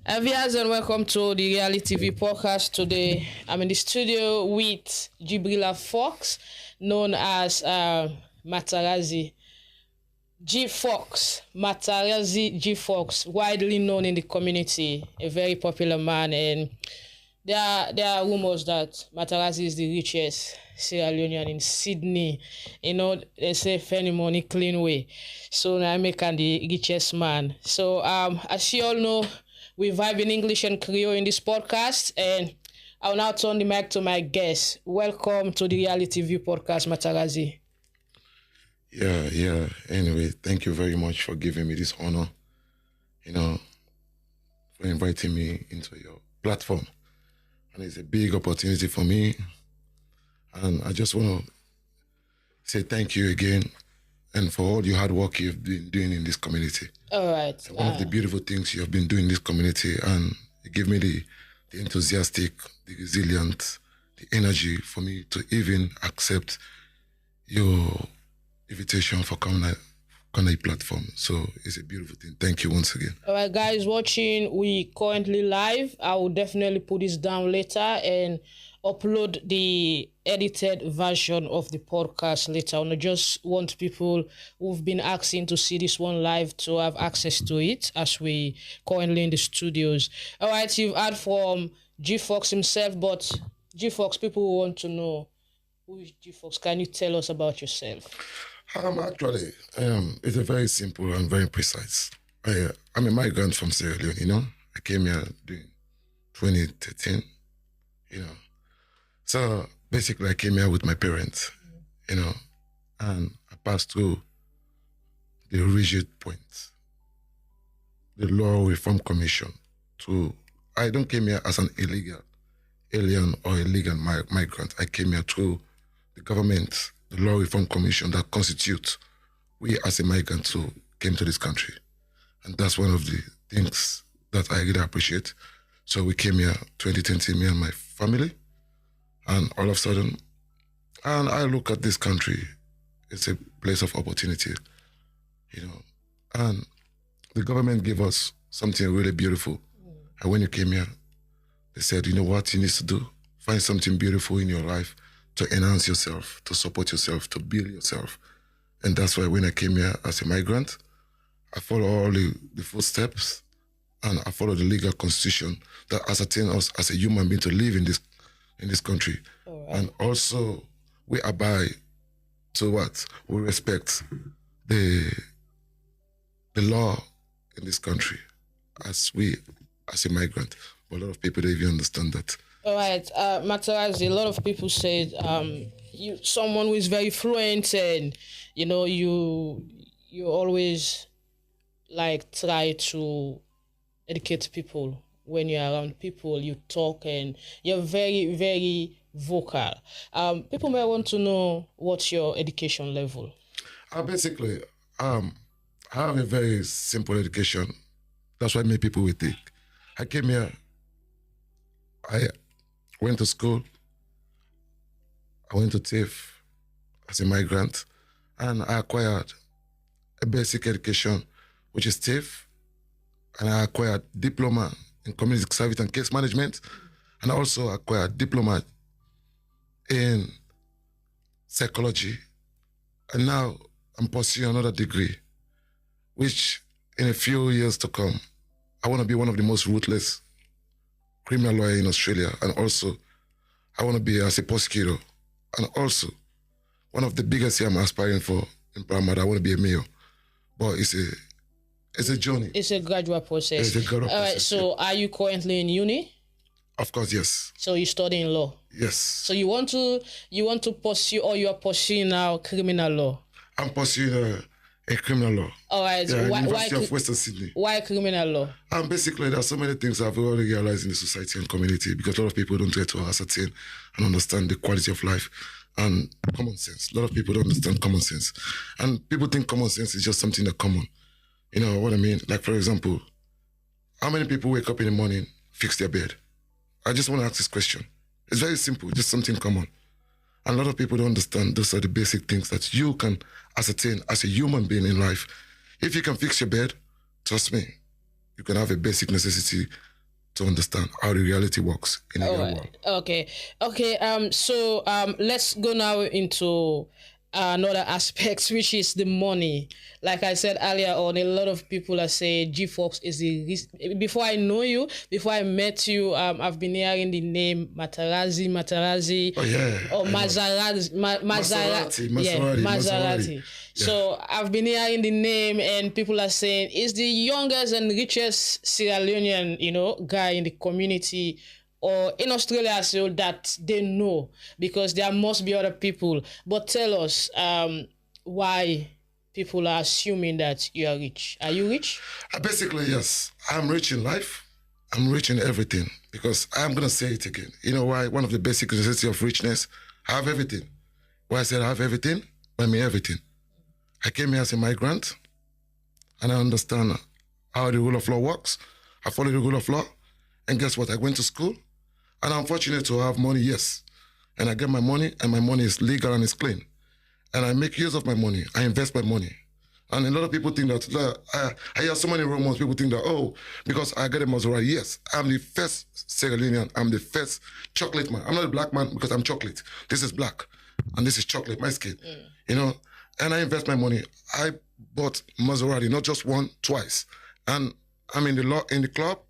Viewers, and welcome to the Reality TV podcast. Today, I'm in the studio with Gibrilla Faux, known as Matarazzi G Fox. Matarazzi G Fox, widely known in the community, a very popular man, and there are rumors that Matarazzi is the richest Sierra Leonean in Sydney. You know, they say "Any money, clean way." So now I'm making the richest man. So as you all know, we vibe in English and Creole in this podcast, and I'll now turn the mic to my guest. Welcome to the Reality View podcast, Matarazzi. Yeah. Anyway, thank you very much for giving me this honor, for inviting me into your platform. And it's a big opportunity for me. And I just want to say thank you again and for all your hard work you've been doing in this community. All right. One of the beautiful things you have been doing in this community, and it gave me the enthusiastic, the resilient, the energy for me to even accept your invitation for coming on a platform. So it's a beautiful thing. Thank you once again. All right, guys watching, we currently live. I will definitely put this down later and upload the edited version of the podcast later. I just want people who've been asking to see this one live to have access to it as we currently in the studios. All right, you've heard from G Fox himself, but G Fox, people want to know who is G Fox. Can you tell us about yourself? Actually, it's a very simple and very precise. I'm a migrant from Sierra Leone, I came here in 2013, So basically I came here with my parents, and I passed through the rigid point, the Law Reform Commission. I don't came here as an illegal alien or illegal migrant. I came here through the government, the Law Reform Commission that constitutes we as a migrant who came to this country. And that's one of the things that I really appreciate. So we came here 2020, me and my family, and all of a sudden, and I look at this country, it's a place of opportunity, and the government gave us something really beautiful. And when you came here, they said, you know what you need to do? Find something beautiful in your life to enhance yourself, to support yourself, to build yourself. And that's why when I came here as a migrant, I follow all the footsteps, and I follow the legal constitution that ascertains us as a human being to live in this country. Right. And also we abide to what? We respect the law in this country as a migrant. But a lot of people don't even understand that. All right, Matarazzi, a lot of people said you someone who is very fluent, and you always like try to educate people. When you're around people, you talk, and you're very, very vocal. People may want to know what's your education level. Basically, I have a very simple education. That's why many people will think. I came here, I went to school, I went to TAFE as a migrant, and I acquired a basic education, which is TAFE, and I acquired diploma in community service and case management, and I also acquired diploma in psychology, and now I'm pursuing another degree, which in a few years to come, I want to be one of the most ruthless criminal lawyer in Australia, and also I want to be as a prosecutor, and also one of the biggest here I'm aspiring for in Paramount. I want to be a mayor, but it's a journey. It's a gradual process. It's a gradual process. All right, so are you currently in uni? Of course, yes. So you're studying law? Yes. So you want to pursue, or you are pursuing now criminal law? I'm pursuing a criminal law. All right. Yeah, University of Western Sydney. Why criminal law? Basically, there are so many things I've already realized in the society and community, because a lot of people don't get to ascertain and understand the quality of life and common sense. A lot of people don't understand common sense. And people think common sense is just something that's common. You know what I mean? Like, for example, how many people wake up in the morning, fix their bed? I just want to ask this question. It's very simple, just something common. And a lot of people don't understand those are the basic things that you can ascertain as a human being in life. If you can fix your bed, trust me, you can have a basic necessity to understand how the reality works in the real world. Okay. So let's go now into another aspect, which is the money. Like I said earlier on, a lot of people are saying G Fox is the. Before I know you, before I met you, I've been hearing the name Matarazzi. Oh yeah. Or Masaritis. Masariti. Yeah. So I've been hearing the name, and people are saying it's the youngest and richest Sierra Leonean, guy in the community or in Australia, so that they know, because there must be other people. But tell us, why people are assuming that you are rich. Are you rich? Basically, yes. I'm rich in life. I'm rich in everything, because I'm going to say it again. You know why? One of the basic necessities of richness, I have everything. Why I said I have everything, I mean everything. I came here as a migrant, and I understand how the rule of law works. I follow the rule of law, and guess what? I went to school, and I'm fortunate to have money, yes. And I get my money, and my money is legal and it's clean. And I make use of my money. I invest my money. And a lot of people think that, I hear so many rumors, people think that, oh, because I get a Maserati. Yes, I'm the first Sierra Leonean. I'm the first chocolate man. I'm not a black man because I'm chocolate. This is black, and this is chocolate, my skin. And I invest my money. I bought Maserati, not just one, twice. And I'm in the club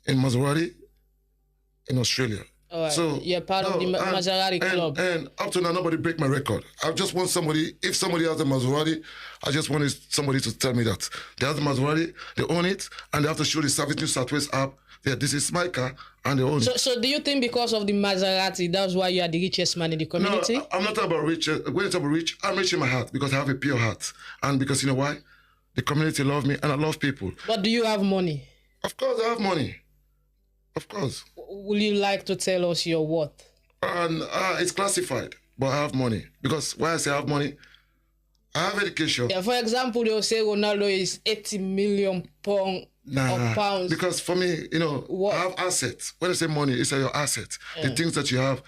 in Maserati in Australia. All right. So you're part of the Maserati club. And up to now, nobody break my record. I just want somebody, if somebody has a Maserati, I just wanted somebody to tell me that they have the Maserati, they own it, and they have to show the Service New Southwest app that this is my car, and they own it. So do you think because of the Maserati, that's why you are the richest man in the community? No, I'm not talking about rich. When you talk about rich, I'm rich in my heart because I have a pure heart. And because you know why? The community love me, and I love people. But do you have money? Of course I have money. Of course. Will you like to tell us your worth? And it's classified, but I have money. Because why I say I have money, I have education. Yeah, for example, they'll say Ronaldo is 80 million pounds. Because for me, I have assets. When I say money, it's your asset. The things that you have,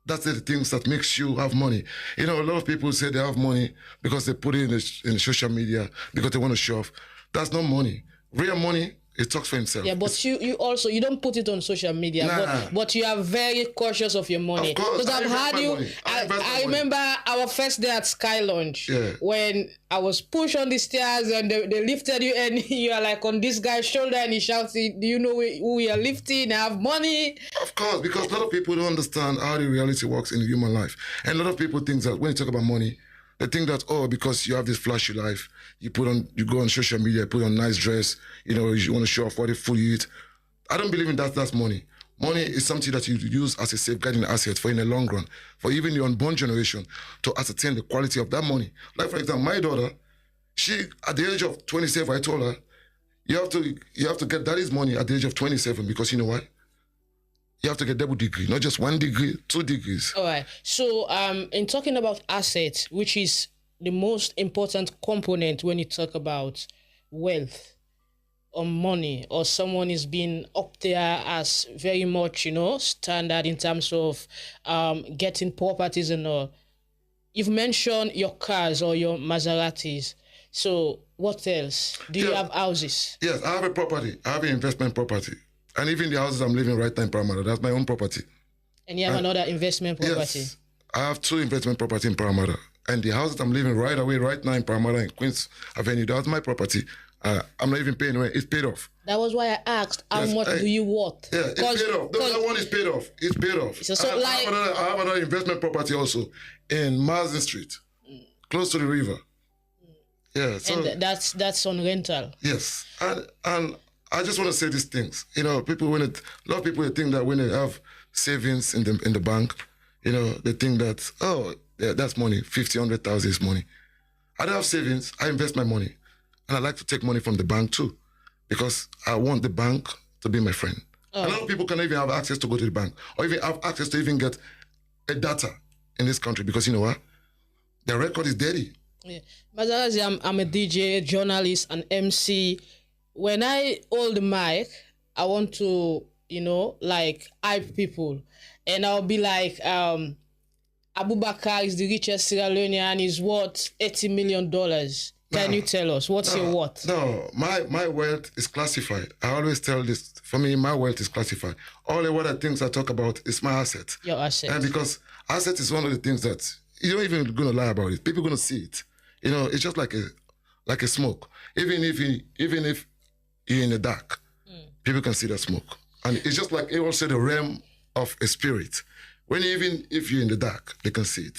that's the things that makes you have money. A lot of people say they have money because they put it in social media, because they want to show off. That's not money. Real money, it talks for himself. Yeah, but you also, you don't put it on social media, but you are very cautious of your money. Of course, because I've had you. I remember our first day at Sky Lounge when I was pushed on the stairs and they lifted you, and you are like on this guy's shoulder, and he shouted, "Do you know who we are lifting? I have money." Of course, because a lot of people don't understand how the reality works in human life, and a lot of people think that when you talk about money, they think that, oh, because you have this flashy life, you go on social media, put on nice dress, you want to show off what the food you eat. I don't believe in that. That's money. Money is something that you use as a safeguarding asset for in the long run, for even your unborn generation to ascertain the quality of that money. Like, for example, my daughter, she, at the age of 27, I told her, you have to get daddy's money at the age of 27, because you know why? You have to get double degree, not just 1 degree, 2 degrees. All right. So in talking about assets, which is the most important component when you talk about wealth or money, or someone is being up there as very much, standard in terms of getting properties and all. You've mentioned your cars or your Masaritis. So what else? Do you have houses? Yes, I have a property. I have an investment property. And even the houses I'm living right now in Parramatta, that's my own property. And you have another investment property? Yes, I have 2 investment property in Parramatta. And the house that I'm living right now in Parramatta in Queens Avenue, that's my property. I'm not even paying rent. It's paid off. That was why I asked, how much do you worth? Yeah, it's paid off. That one is paid off. It's paid off. So I have another investment property also in Marsden Street, close to the river. Yeah, so and that's on rental. Yes, and I just want to say these things. A lot of people think that when they have savings in the bank, they think that, oh, yeah, that's money. 50, 100,000 is money. I don't have savings. I invest my money, and I like to take money from the bank too, because I want the bank to be my friend. A lot of people can even have access to go to the bank, or even have access to even get a data in this country, because you know what? The record is dirty. Yeah, but I'm a DJ, journalist, and MC. When I hold the mic, I want to, hype people. And I'll be like, Abubakar is the richest Sierra Leonean and is worth $80 million. Can you tell us what's your what? No, my wealth is classified. I always tell this. For me, my wealth is classified. All the other things I talk about is my asset. Your asset. And because asset is one of the things that you don't even gonna lie about it. People gonna see it. It's just like a smoke. Even if you're in the dark, people can see the smoke. And it's just like also the realm of a spirit. Even if you're in the dark, they can see it.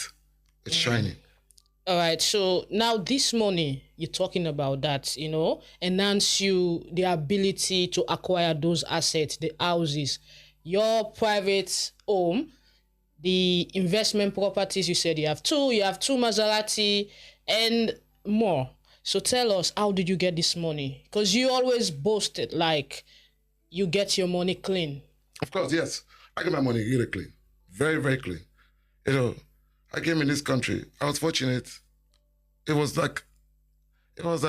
It's shining. All right, so now this money, you're talking about that, enhance you the ability to acquire those assets, the houses, your private home, the investment properties. You said you have two Maserati and more. So tell us, how did you get this money? Because you always boasted like you get your money clean. Of course, yes. I get my money really clean. Very, very clean. I came in this country. I was fortunate. It was like I don't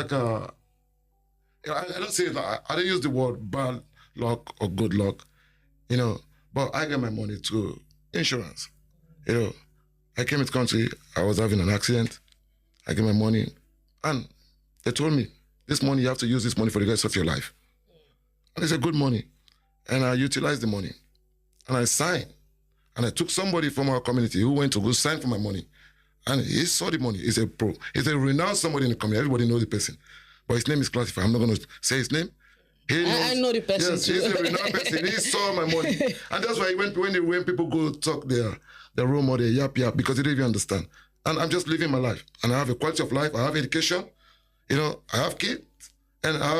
say that. I don't use the word bad luck or good luck, but I get my money through insurance. I came in this country. I was having an accident. I get my money, and they told me, this money, you have to use this money for the rest of your life. And it's a good money. And I utilized the money. And I signed. And I took somebody from our community who went to go sign for my money. And he saw the money. He's a pro. He's a renowned somebody in the community. Everybody knows the person. But his name is classified. I'm not going to say his name. I know the person. Yes, too. he's a renowned person. He saw my money. And that's why when people go talk their room or their yap, because they don't even understand. And I'm just living my life. And I have a quality of life. I have education. I have kids. And I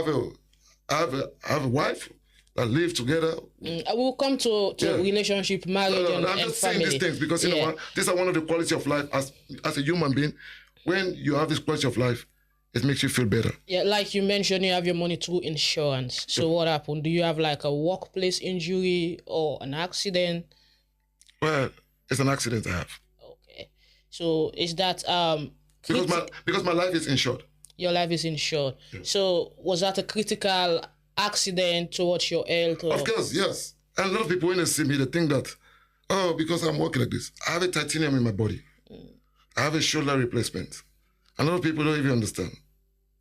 have a wife that live together. I will come to relationship, marriage, and I'm just family. saying these things because, you know what, these are one of the quality of life as a human being. When you have this quality of life, it makes you feel better. Yeah, like you mentioned, you have your money through insurance. So what happened? Do you have like a workplace injury or an accident? Well, it's an accident I have. Okay. So is that... because my life is insured. Your life is insured. Yeah. So was that a critical accident towards your health? Or? Of course, yes. And a lot of people, when they see me, they think that, because I'm working like this, I have a titanium in my body. I have a shoulder replacement. A lot of people don't even understand.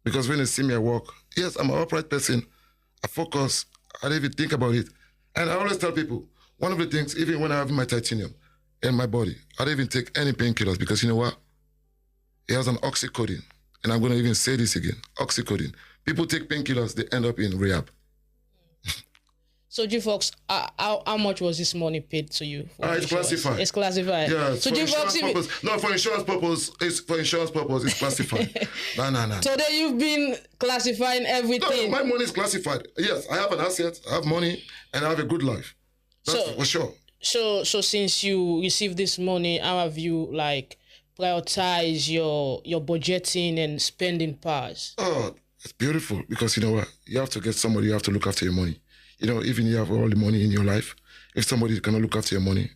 Because when they see me at work, yes, I'm an upright person. I focus. I don't even think about it. And I always tell people, one of the things, even when I have my titanium in my body, I don't even take any painkillers because you know what? It has an oxycodone. And I'm going to even say this again, oxycodone. People take painkillers, they end up in rehab. So, G-Fox, how much was this money paid to you? It's classified. It's classified. Yeah, so G-Fox, for insurance purpose, it's classified. No. Today you've been classifying everything. No, my money is classified. Yes, I have an asset, I have money, and I have a good life. That's for sure. So since you received this money, how have you prioritize your budgeting and spending powers? Oh, it's beautiful because you know what? You have to get somebody, you have to look after your money. Even you have all the money in your life, if somebody cannot look after your money,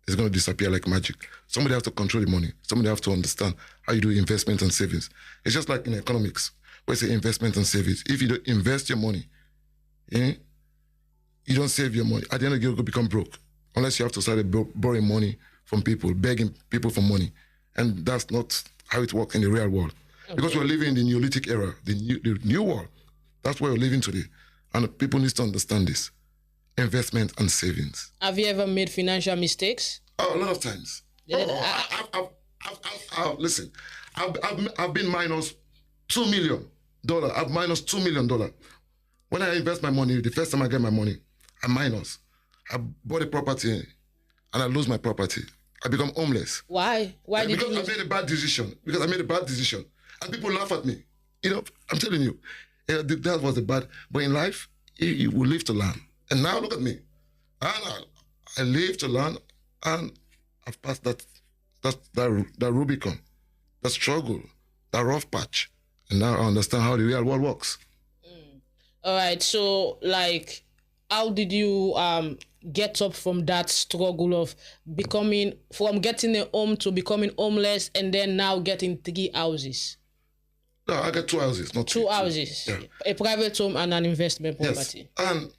it's going to disappear like magic. Somebody has to control the money. Somebody has to understand how you do investment and savings. It's just like in economics, where it's investment and savings. If you don't invest your money, you don't save your money. At the end of the day, you'll become broke. Unless you have to start borrowing money from people, begging people for money. And that's not how it works in the real world. Okay. Because we're living in the Neolithic era, the new world. That's where we're living today. And people need to understand this. Investment and savings. Have you ever made financial mistakes? Oh, a lot of times. Listen, I've been minus $2 million. I've minus $2 million. When I invest my money, the first time I get my money, I'm minus. I bought a property and I lose my property. I become homeless. Why? Why did you? Because I made a bad decision. And people laugh at me. I'm telling you, that was a bad. But in life, you will live to learn. And now look at me. I live to learn, and I've passed that Rubicon, that struggle, that rough patch, and now I understand how the real world works. All right. So, how did you get up from that struggle of getting a home to becoming homeless, and then now getting 3 houses? No, I got 2 houses, not 2 houses. Yeah. A private home and an investment property. Yes. And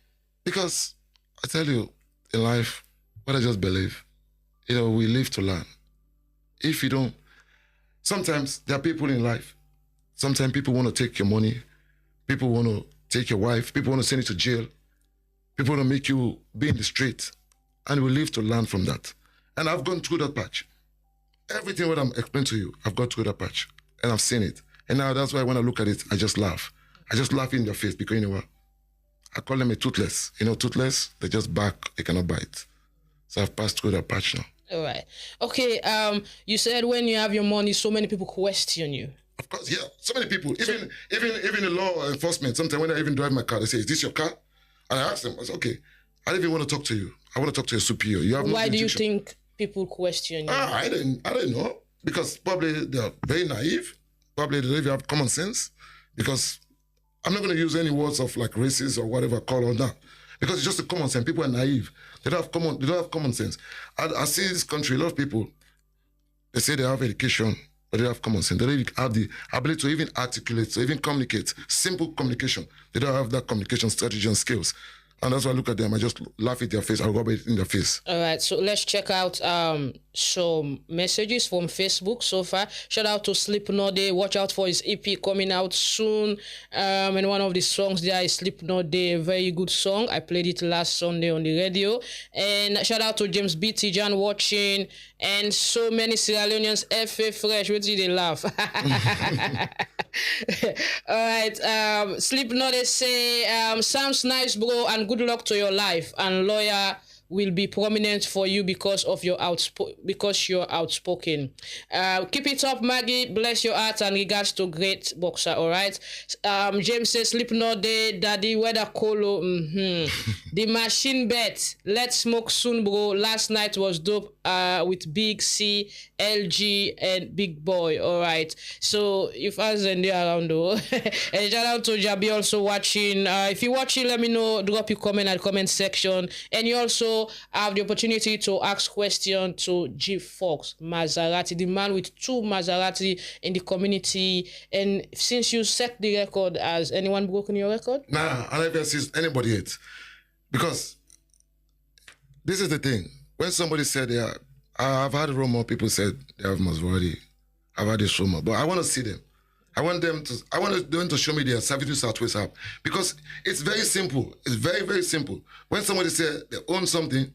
because I tell you, in life, what I just believe, we live to learn. If you don't, sometimes there are people in life, Sometimes people want to take your money. People want to take your wife. People want to send you to jail. People want to make you be in the street. And we live to learn from that. And I've gone through that patch. Everything what I'm explaining to you, I've gone through that patch. And I've seen it. And now that's why when I look at it, I just laugh. I just laugh in their face because you know what? I call them a toothless. You know, toothless, they just bark, they cannot bite. So I've passed through that patch now. All right. Okay. You said when you have your money, so many people question you. Of course, yeah. So many people, even the law enforcement, sometimes when I even drive my car, they say, "Is this your car?" And I ask them, I say, "Okay, I don't even want to talk to you. I want to talk to your superior. You have no Why do you jurisdiction." think people question you? I didn't know. Because probably they're very naive. Probably they don't even have common sense. Because I'm not going to use any words of like racist or whatever call or that. Because it's just a common sense. People are naive. They don't have common sense. I see this country, a lot of people, they say they have education, but they don't have common sense. They don't even have the ability to even articulate, to even communicate. Simple communication. They don't have that communication strategy and skills. And that's why I look at them, I just laugh at their face, I rub it in their face. All right, so let's check out some messages from Facebook so far. Shout out to Slipknot Day. Watch out for his EP coming out soon. And one of the songs there is Slipknot Day, a very good song. I played it last Sunday on the radio. And shout out to James B. Tijan watching. And so many Sierra Leoneans, FA Fresh, wait till they laugh. All right, Slipknot Day say, sounds nice, bro, and good luck to your life. And lawyer will be prominent for you because of your you're outspoken. Keep it up, Maggie. Bless your heart and regards to great boxer. All right. James says, Slipknot Day, daddy, weather colo. The machine bet. Let's smoke soon, bro. Last night was dope. With Big C, LG, and Big Boy. All right. So if I was in there around though, and shout out to Jabi also watching. If you're watching, let me know. Drop your comment at the comment section, and you also have the opportunity to ask questions to G Fox Masariti, the man with 2 Maserati in the community. And since you set the record, has anyone broken your record? Nah, I never see anybody yet. Because this is the thing. When somebody said, yeah, I've had a rumor, people said they have Maserati. I've had this rumor, but I want to see them. I want them to show me their Servitude Southwest app, because it's very simple. It's very, very simple. When somebody says they own something,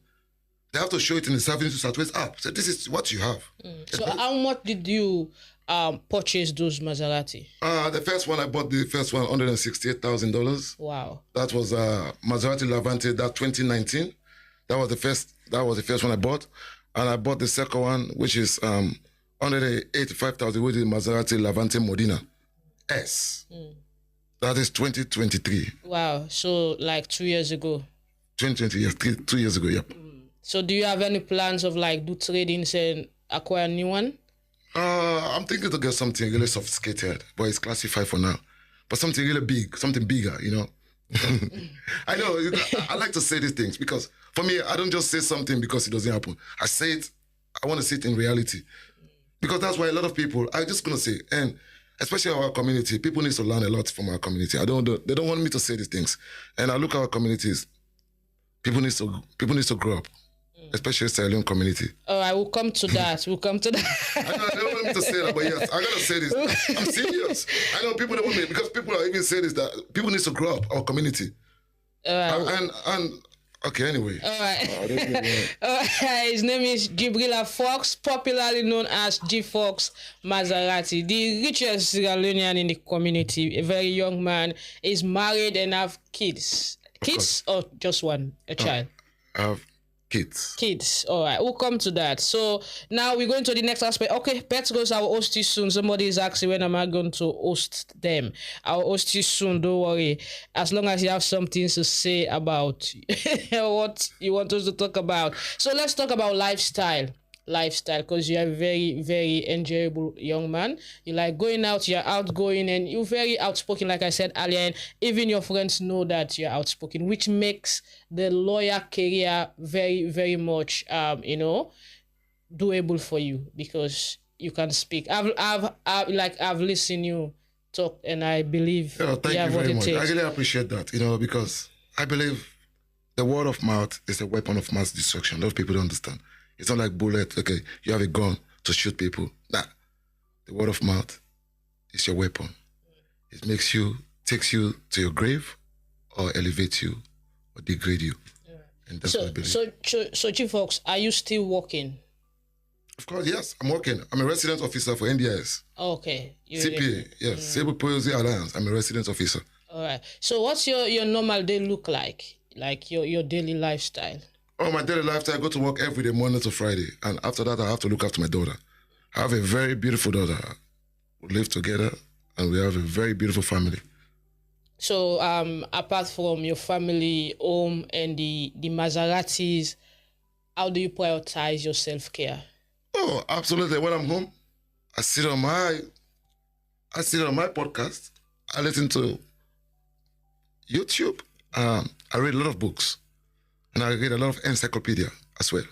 they have to show it in the Servitude Southwest app. So this is what you have. So how much did you purchase those Maserati? The first one, I bought the first one, $168,000. Wow. That was Maserati Levante, that 2019. That was the first one I bought. And I bought the second one, which is $185,000, which is Maserati Levante Modena S. That is 2023. Wow. So like 2 years ago. 2020, yes, 2 years ago, yep. So do you have any plans of like do tradings and acquire a new one? I'm thinking to get something really sophisticated, but it's classified for now. But something really big, something bigger, you know. I know, I like to say these things because for me, I don't just say something because it doesn't happen. I say it, I want to see it in reality. Because that's why a lot of people, I'm just going to say, and especially our community, people need to learn a lot from our community. They don't want me to say these things. And I look at our communities, people need to grow up. Especially the Sierra Leone community. All right, we'll come to that. I don't want me to say that, but yes, I gotta say this. I'm serious. I know people don't want me because people are even saying this, that people need to grow up our community. And okay, anyway. All right. His name is Gibrilla Faux, popularly known as G Fox Masariti, the richest Sierra Leonean in the community. A very young man, is married and have kids. Kids or just one, a child? I have kids. All right, we'll come to that. So now we're going to the next aspect. Okay, Pet Goes, I will host you soon. Somebody is asking when am I going to host them. I'll host you soon, don't worry. As long as you have something to say about what you want us to talk about. So let's talk about lifestyle, because you're a very, very enjoyable young man. You like going out, you're outgoing, and you're very outspoken, like I said earlier, and even your friends know that you're outspoken, which makes the lawyer career very, very much doable for you because you can speak. I've listened you talk, and I believe thank you very much. I really appreciate that, because I believe the word of mouth is a weapon of mass destruction. A lot of people don't understand. It's not like bullet, okay, you have a gun to shoot people. Nah, the word of mouth is your weapon. It takes you to your grave, or elevates you, or degrade you. And that's what I believe. So, Chief Fox, are you still working? Of course, yes, I'm working. I'm a resident officer for NDIS. Okay. CPA, yes, Civil Policy Alliance. I'm a resident officer. All right. So what's your normal day look like? Like your daily lifestyle? Oh, my daily lifestyle, I go to work every day, Monday to Friday. And after that, I have to look after my daughter. I have a very beautiful daughter. We live together, and we have a very beautiful family. So apart from your family, home, and the Masaritis, how do you prioritize your self-care? Oh, absolutely. When I'm home, I sit on my podcast. I listen to YouTube. I read a lot of books, and I read a lot of encyclopedia as well,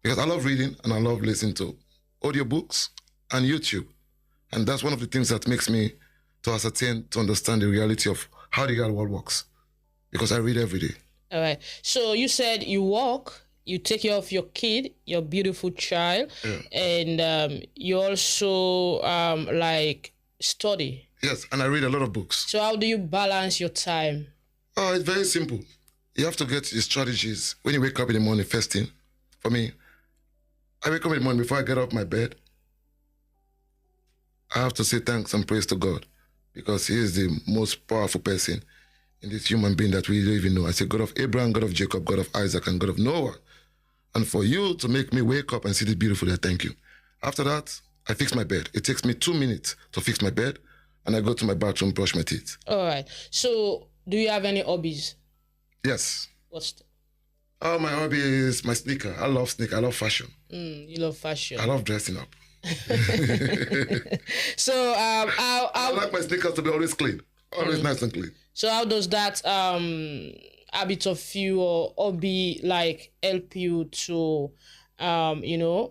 because I love reading and I love listening to audiobooks and YouTube, and that's one of the things that makes me to understand the reality of how the real world works, because I read every day. All right. So you said you walk, you take care of your kid, your beautiful child, and you also like study. Yes, and I read a lot of books. So how do you balance your time? Oh, it's very simple. You have to get your strategies when you wake up in the morning. First thing, for me, I wake up in the morning before I get off my bed. I have to say thanks and praise to God, because He is the most powerful person in this human being that we don't even know. I say, God of Abraham, God of Jacob, God of Isaac, and God of Noah. And for you to make me wake up and see this beautiful day, thank you. After that, I fix my bed. It takes me 2 minutes to fix my bed, and I go to my bathroom, brush my teeth. All right. So do you have any hobbies? Yes. What's my hobby is my sneaker. I love sneaker. I love fashion. You love fashion. I love dressing up. So I like my sneakers to be always clean, always nice and clean. So how does that habit of you or hobby like help you to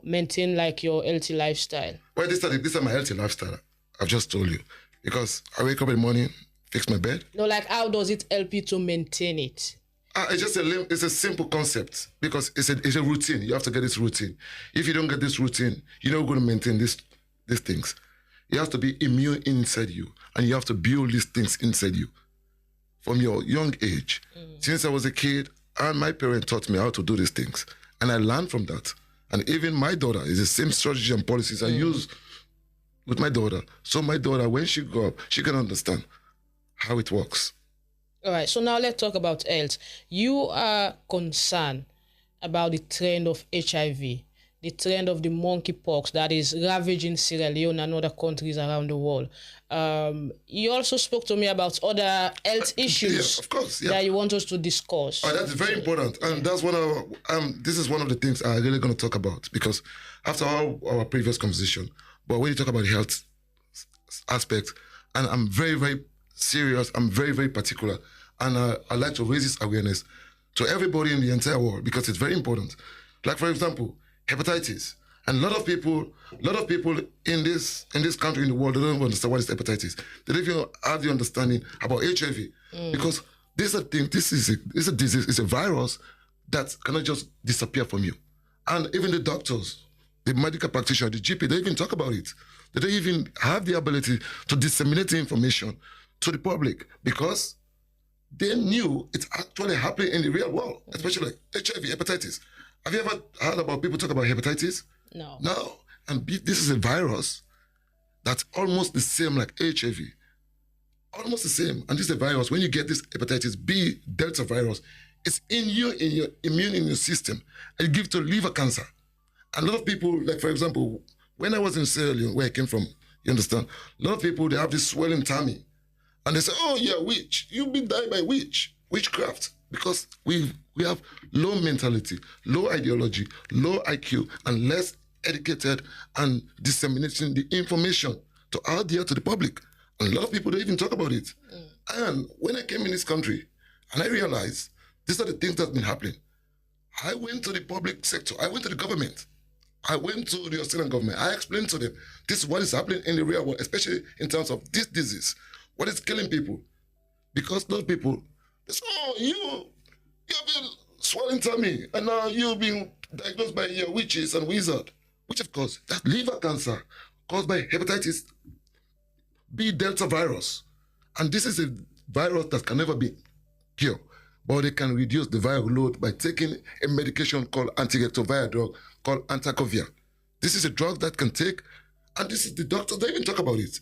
maintain like your healthy lifestyle? Well, this is my healthy lifestyle. I've just told you, because I wake up in the morning, fix my bed. No, like how does it help you to maintain it? It's a simple concept, because it's a routine. You have to get this routine. If you don't get this routine, you're not going to maintain these things. You have to be immune inside you, and you have to build these things inside you from your young age. Since I was a kid, and my parents taught me how to do these things, and I learned from that. And even my daughter is the same strategy and policies I use with my daughter. So my daughter, when she grow up, she can understand how it works. All right, so now let's talk about health. You are concerned about the trend of HIV, the trend of the monkeypox that is ravaging Sierra Leone and other countries around the world. You also spoke to me about other health issues of course, that you want us to discuss. That's very important, and that's one of this is one of the things I'm really going to talk about, because after our previous conversation, but when you talk about the health aspect, and I'm very, very serious, I'm very, very particular, and I like to raise this awareness to everybody in the entire world, because it's very important. Like, for example, hepatitis. And a lot of people in this country, in the world, they don't understand what is hepatitis. They don't even have the understanding about HIV, because this is a thing. This is a disease. It's a virus that cannot just disappear from you. And even the doctors, the medical practitioner, the GP, they even talk about it. They don't even have the ability to disseminate the information to the public, because they knew it's actually happening in the real world, especially like HIV, hepatitis. Have you ever heard about people talk about hepatitis? No. No. And this is a virus that's almost the same like HIV. Almost the same. And this is a virus. When you get this hepatitis B Delta virus, it's in your immune system, and it gives to liver cancer. And a lot of people, like for example, when I was in Sierra Leone, where I came from, you understand, a lot of people, they have this swelling tummy. And they say, oh yeah, witch. You've been died by witchcraft. Because we have low mentality, low ideology, low IQ, and less educated and disseminating the information to out there to the public. And a lot of people don't even talk about it. And when I came in this country, and I realized these are the things that's been happening, I went to the public sector, I went to the government, I went to the Australian government, I explained to them, this is what is happening in the real world, especially in terms of this disease, what is killing people. Because those people, they say, oh, you have been swelling tummy, and now you've been diagnosed by your witches and wizard, which of course, that's liver cancer caused by hepatitis B Delta virus. And this is a virus that can never be cured, but they can reduce the viral load by taking a medication called antiretroviral drug called entecavir. This is a drug that can take, and this is the doctors, they even talk about it.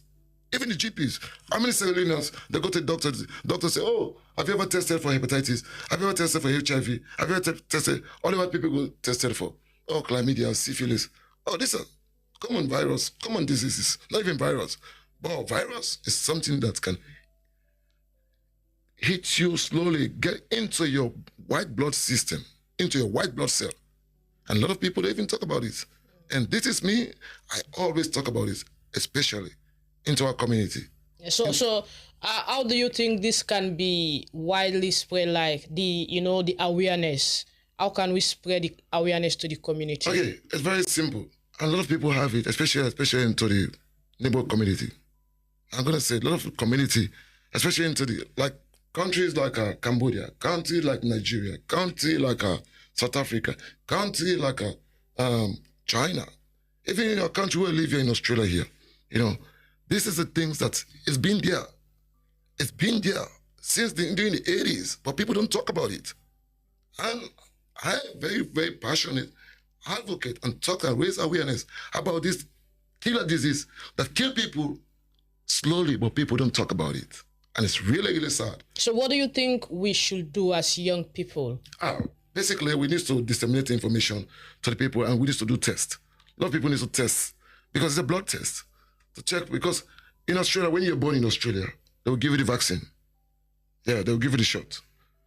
Even the GPs, how many Carolinians, they go to the doctor say, oh, have you ever tested for hepatitis? Have you ever tested for HIV? Have you ever tested, all the what people go tested for? Oh, chlamydia, syphilis. Oh, these are common virus, common diseases, not even virus. But virus is something that can hit you slowly, get into your white blood system, into your white blood cell. And a lot of people don't even talk about it. And this is me, I always talk about it, especially into our community. So how do you think this can be widely spread, like the awareness? How can we spread the awareness to the community? Okay, it's very simple. A lot of people have it, especially into the neighborhood community. I'm gonna say a lot of community, especially into the countries like Cambodia, country like Nigeria, country like South Africa, country like China, even in our country we live here in Australia here, this is the things that it's been there. It's been there since during the 80s, but people don't talk about it. And I'm very, very passionate advocate and talk and raise awareness about this killer disease that kill people slowly, but people don't talk about it. And it's really, really sad. So what do you think we should do as young people? Basically, we need to disseminate information to the people, and we need to do tests. A lot of people need to test because it's a blood test to check. Because in Australia, when you're born in Australia, they will give you the vaccine. Yeah, they will give you the shot.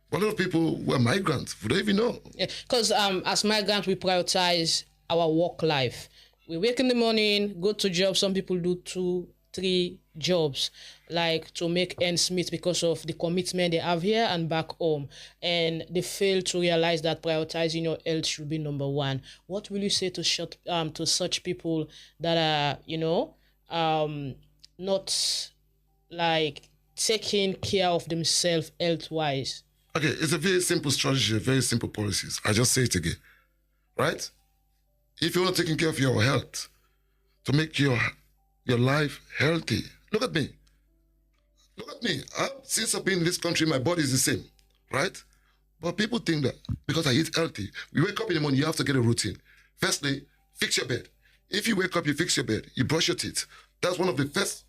But a lot of people who are migrants, we don't even know. Yeah, because as migrants, we prioritize our work life. We wake in the morning, go to job. Some people do 2, 3 jobs, like to make ends meet because of the commitment they have here and back home, and they fail to realize that prioritizing your health should be number one. What will you say to such people that are not like taking care of themselves health wise? Okay, it's a very simple strategy, very simple policies. I just say it again, right? If you're not taking care of your health to make your life healthy, look at me. Look at me. Since I've been in this country, my body is the same, right? But people think that because I eat healthy, you wake up in the morning, you have to get a routine. Firstly, fix your bed. If you wake up, you fix your bed, you brush your teeth. That's one of the first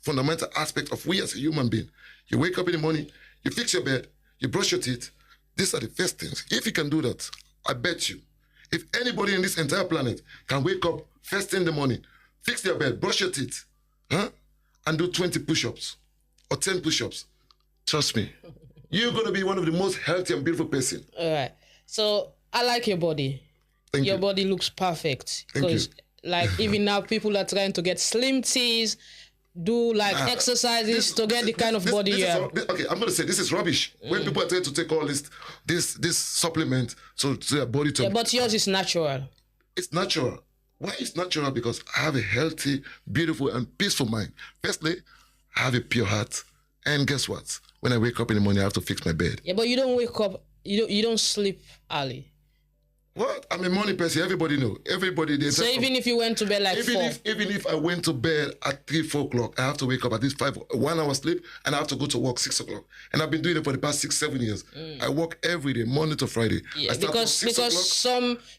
fundamental aspects of we as a human being. You wake up in the morning, you fix your bed, you brush your teeth. These are the first things. If you can do that, I bet you, if anybody in this entire planet can wake up first thing in the morning, fix their bed, brush your teeth, and do 20 push-ups or 10 push-ups, trust me, you're going to be one of the most healthy and beautiful person. All right. So I like your body. Thank you. Your body looks perfect. Thank you. Like even now people are trying to get slim teas, do exercises to get the kind of body you have. Okay, I'm going to say this is rubbish. When people are trying to take all this supplement to their body to... Yeah, but yours is natural. It's natural. Why it's natural? Because I have a healthy, beautiful, and peaceful mind. Firstly, I have a pure heart. And guess what? When I wake up in the morning, I have to fix my bed. Yeah, but you don't wake up, you don't sleep early. What? I'm a morning person. Everybody know. Everybody. So even if you went to bed like 4? Even if I went to bed at 3, 4 o'clock, I have to wake up at least 1 hour sleep, and I have to go to work 6 o'clock. And I've been doing it for the past 6, 7 years. I work every day, Monday to Friday. Yeah, because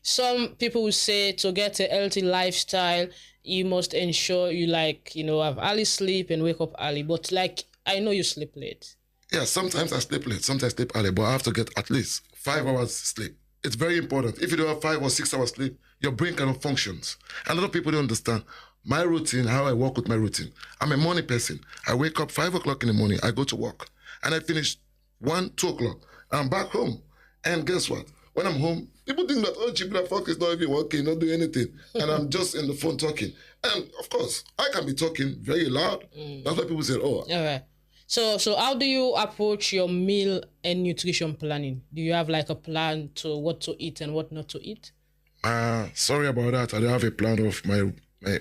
some people will say to get a healthy lifestyle, you must ensure you have early sleep and wake up early. But I know you sleep late. Yeah, sometimes I sleep late, sometimes I sleep early, but I have to get at least 5 hours sleep. It's very important. If you don't have 5 or 6 hours sleep, your brain cannot function. A lot of people don't understand my routine, how I work with my routine. I'm a morning person. I wake up 5 o'clock in the morning, I go to work, and I finish 1, 2 o'clock. I'm back home. And guess what? When I'm home, people think that, Gibrilla Faux is not even working, not doing anything. And I'm just in the phone talking. And of course, I can be talking very loud. That's why people say, All right. So how do you approach your meal and nutrition planning? Do you have a plan to what to eat and what not to eat? Sorry about that. I don't have a plan of my... No,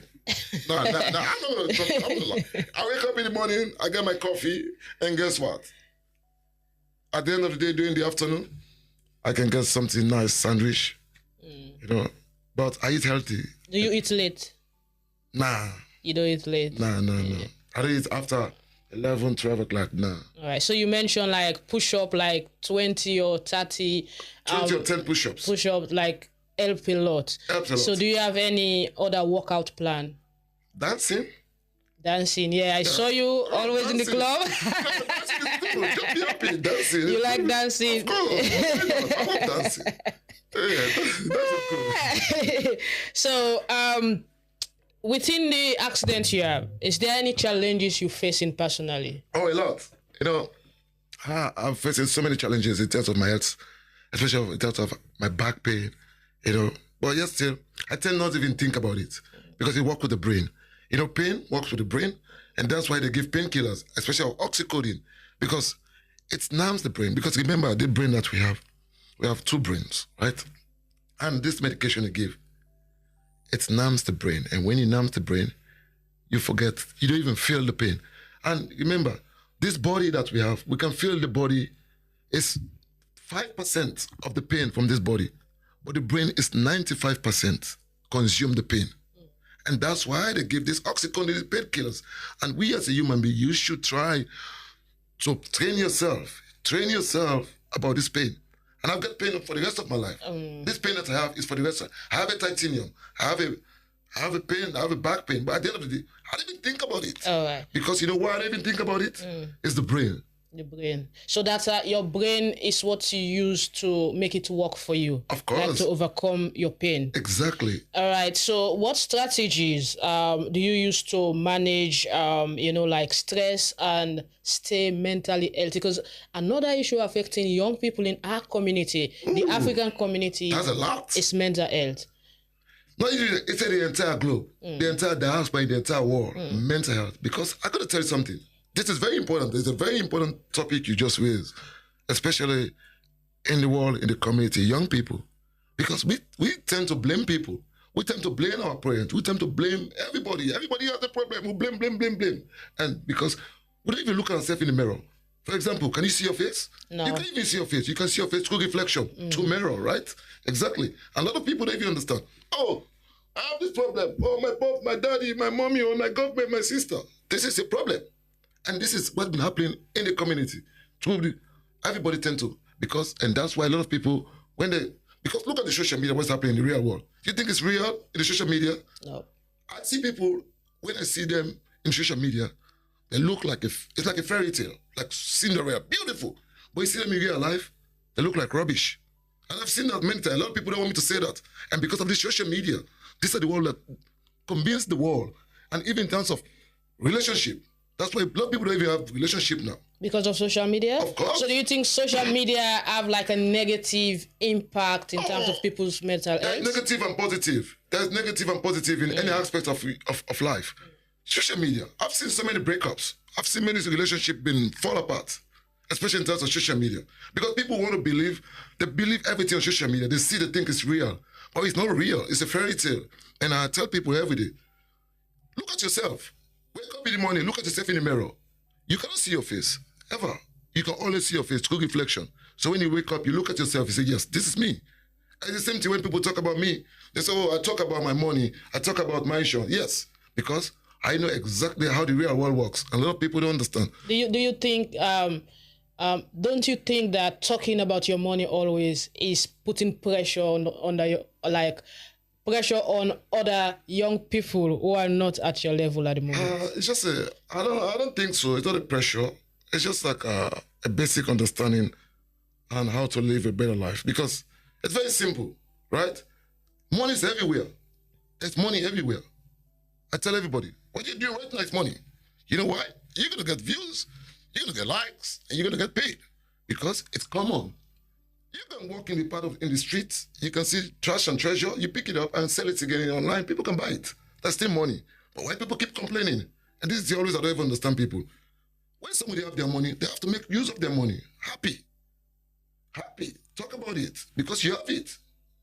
I'm not going to talk. I wake up in the morning, I get my coffee, and guess what? At the end of the day, during the afternoon, I can get something nice, sandwich, But I eat healthy. Do you eat late? Nah. You don't eat late? Nah. I don't eat after 11, 12 o'clock now. All right. So you mentioned like push up like 20 or 30. 20 or 10 push-ups. Push up like help a lot. Helps a lot. So do you have any other workout plan? Dancing. Dancing, yeah. I saw you always in the club. Dancing is good. Just be happy. Dancing. You like dancing? Of course. I love dancing. Yeah, that's cool. So, within the accident you have, is there any challenges you facing personally? Oh, a lot. I'm facing so many challenges in terms of my health, especially in terms of my back pain, But yet still, I tend not to even think about it because it works with the brain. Pain works with the brain, and that's why they give painkillers, especially oxycodone, because it numbs the brain. Because remember, the brain that we have two brains, right? And this medication they give, it numbs the brain. And when it numbs the brain, you forget, you don't even feel the pain. And remember, this body that we have, we can feel the body is 5% of the pain from this body, but the brain is 95% consume the pain. And that's why they give this oxycodone, these painkillers. And we as a human being, you should try to train yourself about this pain. And I've got pain for the rest of my life. This pain that I have is for the rest of I have a titanium. I have a pain, I have a back pain. But at the end of the day, I didn't even think about it. All right. Because you know why I didn't even think about it? It's the brain. The brain. So that's your brain is what you use to make it work for you. Of course. Like to overcome your pain. Exactly. All right. So what strategies do you use to manage, like stress and stay mentally healthy? Because another issue affecting young people in our community, the African community, that's a lot. Is mental health. Not usually, it's the entire globe, the entire diaspora, the entire world, mental health. Because I got to tell you something. This is very important. It's a very important topic you just raised, especially in the world, in the community, young people. Because we tend to blame people. We tend to blame our parents. We tend to blame everybody. Everybody has a problem. We blame. And because we don't even look at ourselves in the mirror. For example, can you see your face? No. You can't even see your face. You can see your face through reflection, through mirror, right? Exactly. A lot of people don't even understand. Oh, I have this problem. Oh, my pop, my daddy, my mommy, or my government, my sister. This is a problem. And this is what's been happening in the community. Everybody tend to, and that's why a lot of people, because look at the social media, what's happening in the real world. You think it's real in the social media? No. I see people, when I see them in social media, they look like it's like a fairy tale, like Cinderella, beautiful. But you see them in real life, they look like rubbish. And I've seen that many times. A lot of people don't want me to say that. And because of this social media, these are the world that convince the world. And even in terms of relationship, that's why a lot of people don't even have relationship now. Because of social media? Of course. So do you think social media have like a negative impact in terms of people's mental health? There's negative and positive. There's negative and positive in any aspect of life. Social media. I've seen so many breakups. I've seen many relationships being fall apart, especially in terms of social media. Because people want to believe, they believe everything on social media. They see, they think it's real. But it's not real. It's a fairy tale. And I tell people every day, look at yourself. Wake up in the morning, look at yourself in the mirror. You cannot see your face, ever. You can always see your face through reflection. So when you wake up, you look at yourself, you say, yes, this is me. And the same thing when people talk about me. They say, oh, I talk about my money. I talk about my insurance. Yes, because I know exactly how the real world works. And a lot of people don't understand. Do you think, don't you think that talking about your money always is putting pressure pressure on other young people who are not at your level at the moment? It's just I don't think so. It's not a pressure. It's just like a basic understanding on how to live a better life. Because it's very simple, right? Money is everywhere. There's money everywhere. I tell everybody, what you do right now is money. You know why? You're going to get views, you're going to get likes, and you're going to get paid. Because it's common. You can walk in the streets, you can see trash and treasure, you pick it up and sell it again online, people can buy it. That's still money. But why people keep complaining? And this is the always I don't even understand people. When somebody have their money, they have to make use of their money. Happy. Talk about it. Because you have it.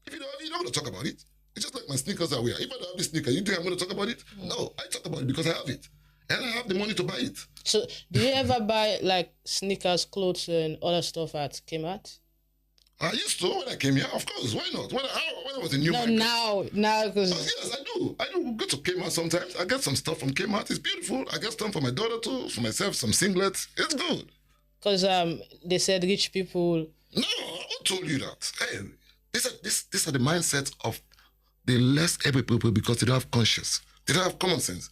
If you don't have it, you're not going to talk about it. It's just like my sneakers I wear. If I don't have the sneaker, you think I'm going to talk about it? No, I talk about it because I have it. And I have the money to buy it. So do you ever buy like sneakers, clothes, and other stuff at Kmart? I used to when I came here, of course. Why not? When I was in New Market. Now, because yes, I do. do. I do go to Kmart sometimes. I get some stuff from Kmart. It's beautiful. I get stuff for my daughter too, for myself, some singlets. It's good. Because they said rich people. No, who told you that? Hey, these are the mindset of the less able people because they don't have conscience. They don't have common sense.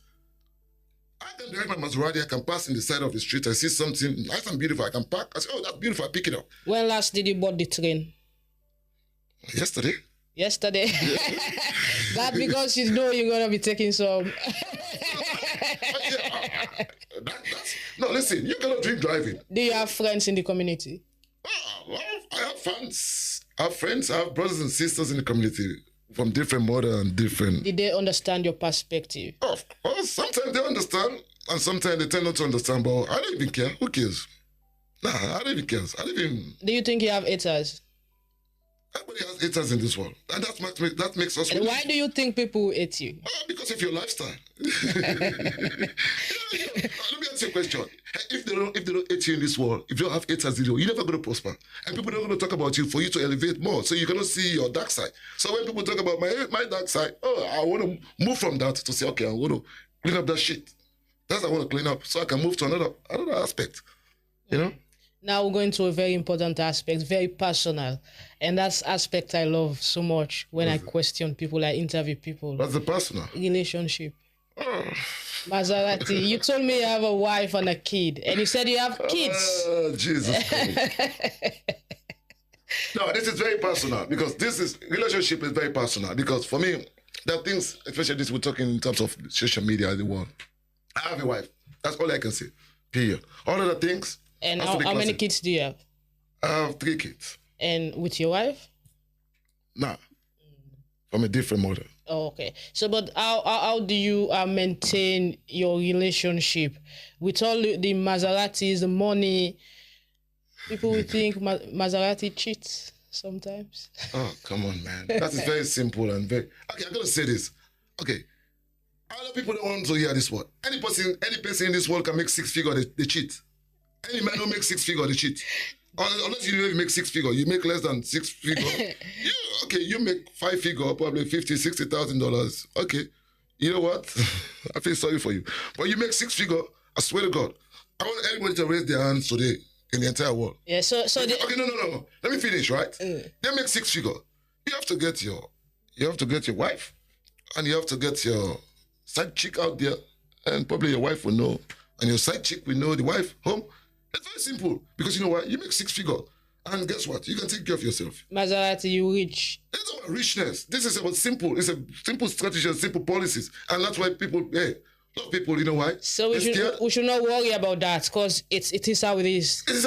I can direct my Maserati. I can pass in the side of the street. I see something nice and beautiful. I can park. I say, oh, that's beautiful. I pick it up. When last did you board the train? Yesterday. Yesterday. That because you know you're gonna be taking some. No, listen. You cannot drink driving. Do you have friends in the community? I have fans. I have friends. I have brothers and sisters in the community from different mother and different. Did they understand your perspective? Of course, sometimes they understand, and sometimes they tend not to understand. But I don't even care. Who cares? Nah, I don't even care. I don't even. Do you think you have haters? Everybody has haters in this world, and that makes us. And why do you think people hate you? Because of your lifestyle. Let me ask you a question. If they don't hate you in this world, if you don't have haters in you, you're never going to prosper, and people are not going to talk about you for you to elevate more. So you cannot see your dark side. So when people talk about my dark side, I want to move from that to say, okay, I want to clean up that shit. That's what I want to clean up, so I can move to another aspect. You know. Now we're going to a very important aspect, very personal. And that's aspect I love so much when I question people, I interview people. What's the personal? Relationship. Masariti, you told me you have a wife and a kid. And you said you have kids. Jesus Christ. No, this is very personal because relationship is very personal. Because for me, there are things, especially this we're talking in terms of social media in the world. I have a wife. That's all I can say. Period. All other things. And how many kids do you have? I have 3 kids. And with your wife? Nah. From a different mother. Oh, okay. So, but how do you maintain your relationship with all the Masaritis, the money? People will think Maserati cheats sometimes. Oh, come on, man. That is very simple and very... Okay, I'm going to say this. Okay. A lot of people don't want to hear this word. Any person in this world can make 6 figures, they cheat. Any man who makes 6 figures, they cheat. Unless you even make 6 figures, you make less than 6 figures. You make 5 figures, probably $50,000, $60,000. Okay, you know what? I feel sorry for you. But you make 6 figures, I swear to God. I want everybody to raise their hands today in the entire world. Yeah, so okay, no. Let me finish, right? They make 6 figures. You have to get your wife, and you have to get your side chick out there, and probably your wife will know, and your side chick will know the wife home. It's very simple because you know what? You make 6 figures, and guess what? You can take care of yourself. Maserati, you rich. It's about richness. This is about simple. It's a simple strategy and simple policies, and that's why people. Hey, a lot of people, you know why? So we should not worry about that because it is how it is. It's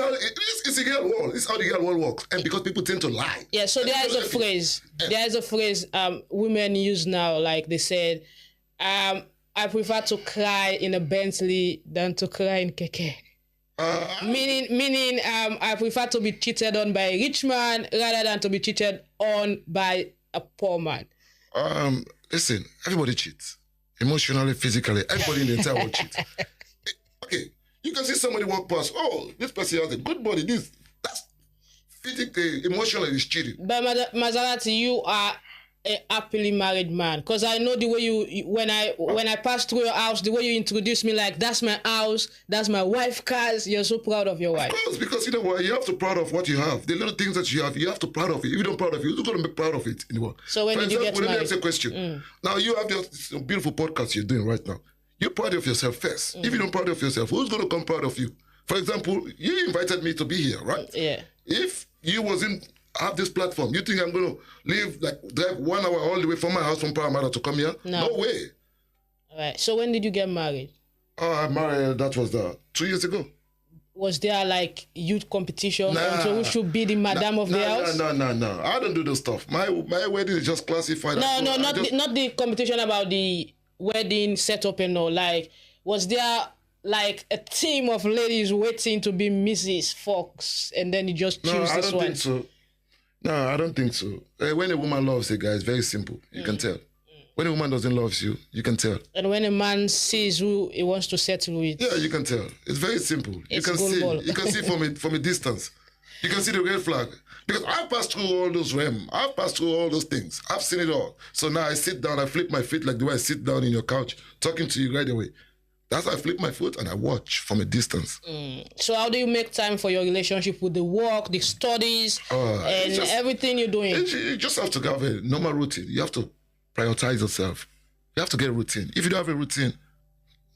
a girl world. It's how the girl world works, and because people tend to lie. Yeah. So there is a phrase. There is a phrase women use now. Like they said, I prefer to cry in a Bentley than to cry in keke. Meaning, I prefer to be cheated on by a rich man rather than to be cheated on by a poor man. Listen, everybody cheats. Emotionally, physically, everybody in the entire world cheats. Okay, you can see somebody walk past, oh, this person has a good body, that's physically, emotionally is cheating. But Maserati, you are a happily married man, because I know the way you when I pass through your house, the way you introduce me, like that's my house, that's my wife cars. You're so proud of your wife. Of course, because you know what, you have to be proud of what you have. The little things that you have to be proud of it. If you don't proud of it, you're going to be proud of it in the world. So when did you get married? Let me ask you a question. Now you have this beautiful podcast you're doing right now. You're proud of yourself first. If you don't proud of yourself, who's going to come proud of you? For example, you invited me to be here, right? Yeah. If you wasn't have this platform, you think I'm going to drive 1 hour all the way from my house from Paramount to come here? No way. All right. So when did you get married? I married, that was 2 years ago. Was there like youth competition? So who should be the madam of the house? No. I don't do those stuff. My wedding is just classified. Not the competition about the wedding setup and all. Like, was there like a team of ladies waiting to be Mrs. Fox and then you just choose this one? No, I don't think so. No, I don't think so. When a woman loves a guy, it's very simple. You can tell. When a woman doesn't love you, you can tell. And when a man sees who he wants to settle with, yeah, you can tell. It's very simple. You can see from a distance. You can see the red flag. Because I've passed through all those realms. I've passed through all those things. I've seen it all. So now I sit down, I flip my feet like the way I sit down in your couch, talking to you right away. That's how I flip my foot and I watch from a distance. So how do you make time for your relationship with the work, the studies, and everything you're doing? You just have to have a normal routine. You have to prioritize yourself. You have to get a routine. If you don't have a routine,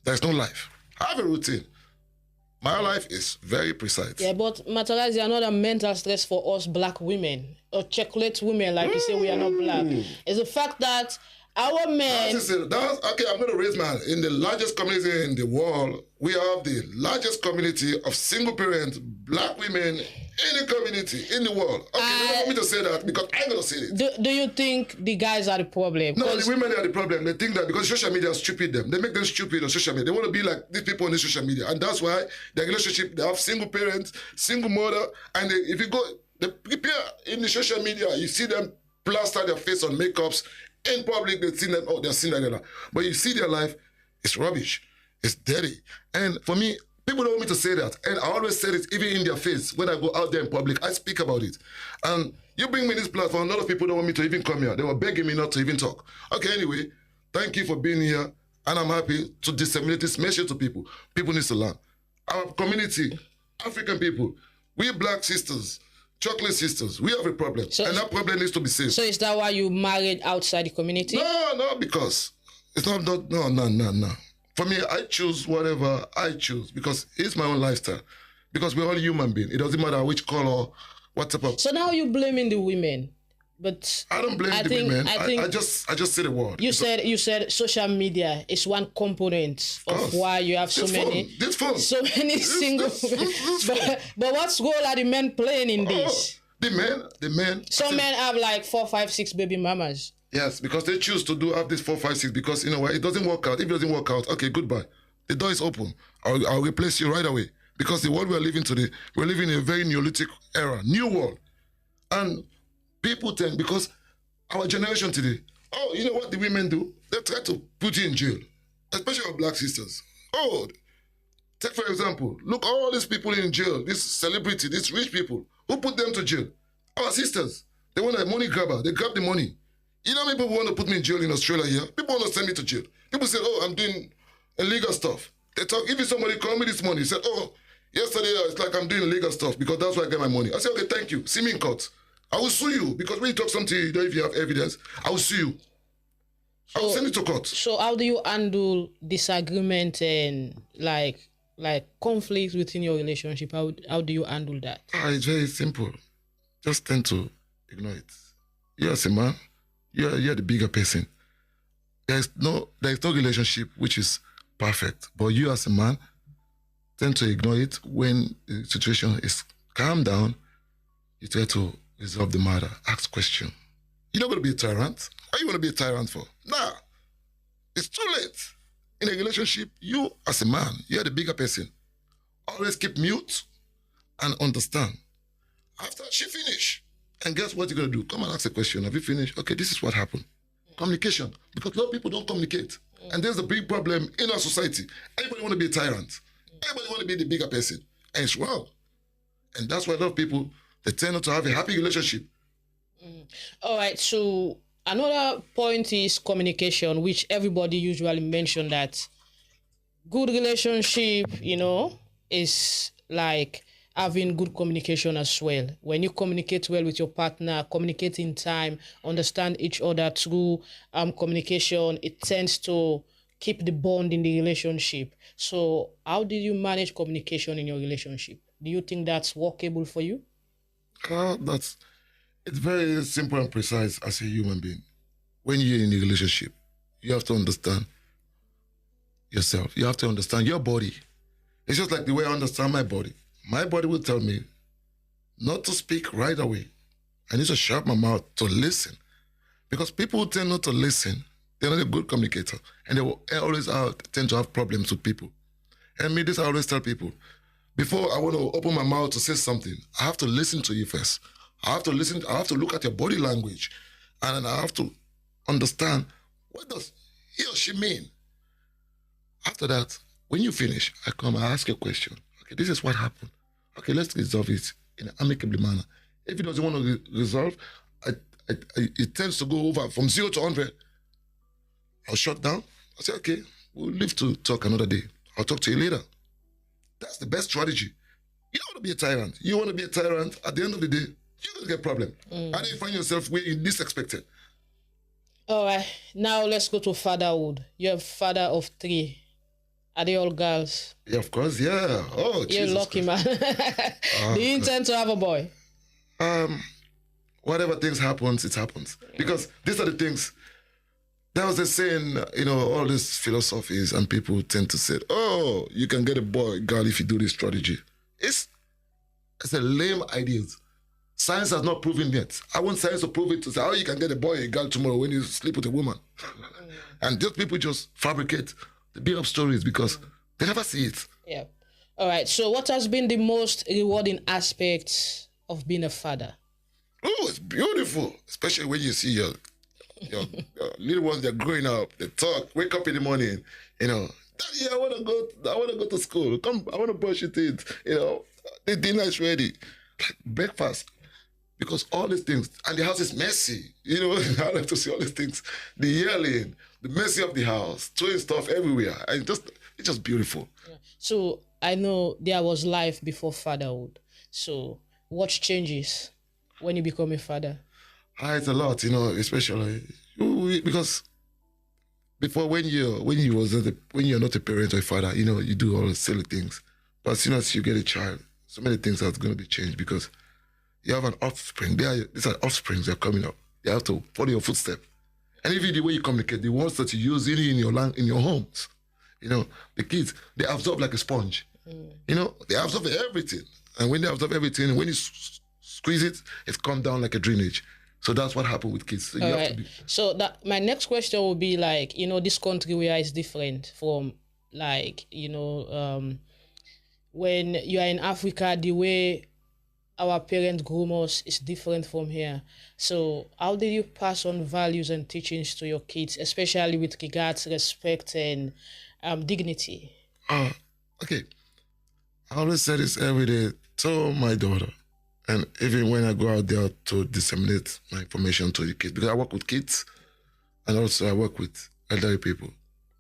there's no life. Have a routine. My life is very precise. Yeah, but Masaritis, another mental stress for us black women, or chocolate women, like you say, we are not black, is the fact that our men... Okay, I'm going to raise my hand. In the largest community in the world, we have the largest community of single parent black women in the community, in the world. Okay, they don't want me to say that because I'm going to say it. Do you think the guys are the problem? No, the women are the problem. They think that because social media stupid them. They make them stupid on social media. They want to be like these people on the social media. And that's why their relationship, they have single parents, single mother, and if you go, they prepare in the social media, you see them plaster their face on makeups. In public, they see them, oh, they're Cinderella. But you see their life, it's rubbish. It's dirty. And for me, people don't want me to say that. And I always say it even in their face. When I go out there in public, I speak about it. And you bring me this platform, a lot of people don't want me to even come here. They were begging me not to even talk. Okay, anyway, thank you for being here. And I'm happy to disseminate this message to people. People need to learn. Our community, African people, we black sisters, chocolate sisters, we have a problem. And that problem needs to be saved. So is that why you married outside the community? No, because it's no. For me, I choose whatever I choose because it's my own lifestyle. Because we're all human beings. It doesn't matter which color, what type of... So now you're blaming the women. But I don't blame the women. I just say the word. You said social media is one component of why you have so many single. But what role are the men playing in this? The men. Some men have like 4, 5, 6 baby mamas. Yes, because they choose to have this 4, 5, 6 because you know what, it doesn't work out. If it doesn't work out, okay, goodbye. The door is open. I'll replace you right away. Because the world we're living today, we're living in a very Neolithic era, new world. And people think, because our generation today, oh, you know what the women do? They try to put you in jail, especially our black sisters. Oh, take for example, look, all these people in jail, this celebrity, these rich people, who put them to jail? Our sisters. They want a money grabber. They grab the money. You know how many people want to put me in jail in Australia here? People want to send me to jail. People say, oh, I'm doing illegal stuff. They talk, even somebody called me this morning, said, oh, yesterday it's like I'm doing illegal stuff because that's where I get my money. I said, okay, thank you. See me in court. I will sue you because when you talk something you don't if you have evidence, I will sue you. I will send it to court. So how do you handle disagreement and like conflict within your relationship? How do you handle that? It's very simple. Just tend to ignore it. You as a man, you're the bigger person. There is no relationship which is perfect. But you as a man tend to ignore it when the situation is calm down. You try to resolve the matter. Ask question. You're not going to be a tyrant. What are you going to be a tyrant for? Nah. It's too late. In a relationship, you as a man, you're the bigger person. Always keep mute and understand. After she finish, and guess what you're going to do? Come and ask a question. Have you finished? Okay, this is what happened. Communication. Because a lot of people don't communicate. And there's a big problem in our society. Everybody want to be a tyrant. Everybody want to be the bigger person. And it's wrong. And that's why a lot of people, they tend not to have a happy relationship. All right, so another point is communication, which everybody usually mention that good relationship, is like having good communication as well. When you communicate well with your partner, communicate in time, understand each other through communication, it tends to keep the bond in the relationship. So how did you manage communication in your relationship? Do you think that's workable for you? It's very simple and precise as a human being. When you're in a relationship, you have to understand yourself. You have to understand your body. It's just like the way I understand my body. My body will tell me not to speak right away. I need to shut my mouth to listen. Because people who tend not to listen, they're not a good communicator. And they will always tend to have problems with people. And me, this I always tell people. Before I want to open my mouth to say something, I have to listen to you first. I have to listen. I have to look at your body language. And I have to understand what does he or she mean. After that, when you finish, I come and ask you a question. Okay, this is what happened. Okay, let's resolve it in an amicable manner. If he doesn't want to resolve, it tends to go over from 0 to 100. I'll shut down. I'll say, okay, we'll live to talk another day. I'll talk to you later. That's the best strategy. You don't want to be a tyrant. You want to be a tyrant, at the end of the day, you're going to get a problem. And then you find yourself where you least expected. All right. Now let's go to fatherhood. You're a father of 3. Are they all girls? Yeah, of course, yeah. Oh, You're Jesus lucky, Christ. man. Do you intend to have a boy? Whatever things happens, it happens. Because these are the things. There was a saying, all these philosophies, and people tend to say, oh, you can get a boy, girl, if you do this strategy. It's a lame idea. Science has not proven yet. I want science to prove it, to say, oh, you can get a boy, a girl tomorrow when you sleep with a woman. And just people just fabricate the build up stories because they never see it. Yeah. All right. So what has been the most rewarding aspect of being a father? Oh, it's beautiful. Especially when you see your little ones, they're growing up, they talk, wake up in the morning, Daddy, I wanna go to school. Come, I wanna brush your teeth, the dinner is ready. Like breakfast. Because all these things, and the house is messy. I like to see all these things. The yelling, the messy of the house, throwing stuff everywhere. And it's just beautiful. Yeah. So I know there was life before fatherhood. So what changes when you become a father? It's a lot, especially because before when you're not a parent or a father, you do all the silly things. But as soon as you get a child, so many things are going to be changed because you have an offspring. These are offsprings that are coming up. You have to follow your footsteps. And even the way you communicate, the words that you use in your homes, the kids, they absorb like a sponge. They absorb everything. And when they absorb everything, when you squeeze it, it comes down like a drainage. So that's what happened with kids. So you have to be. So my next question would be like, this country where is different from like, when you are in Africa, the way our parents groom us is different from here. So how did you pass on values and teachings to your kids, especially with regards to respect and dignity? Okay. I always say this every day to my daughter. And even when I go out there to disseminate my information to the kids, because I work with kids and also I work with elderly people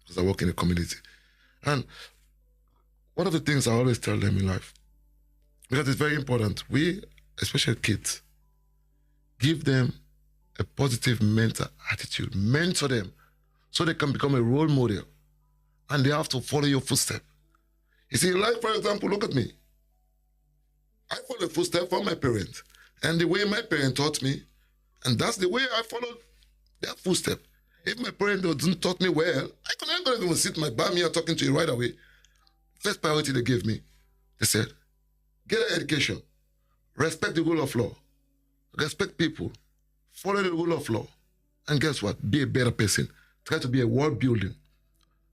because I work in the community. And one of the things I always tell them in life, because it's very important, we, especially kids, give them a positive mental attitude, mentor them so they can become a role model and they have to follow your footsteps. You see, like for example, look at me. I follow the footsteps from my parents and the way my parents taught me, and that's the way I followed their footsteps. If my parents didn't taught me well, I couldn't even sit by me and talking to you right away. First priority they gave me, they said, get an education, respect the rule of law, respect people, follow the rule of law, and guess what? Be a better person. Try to be a world building.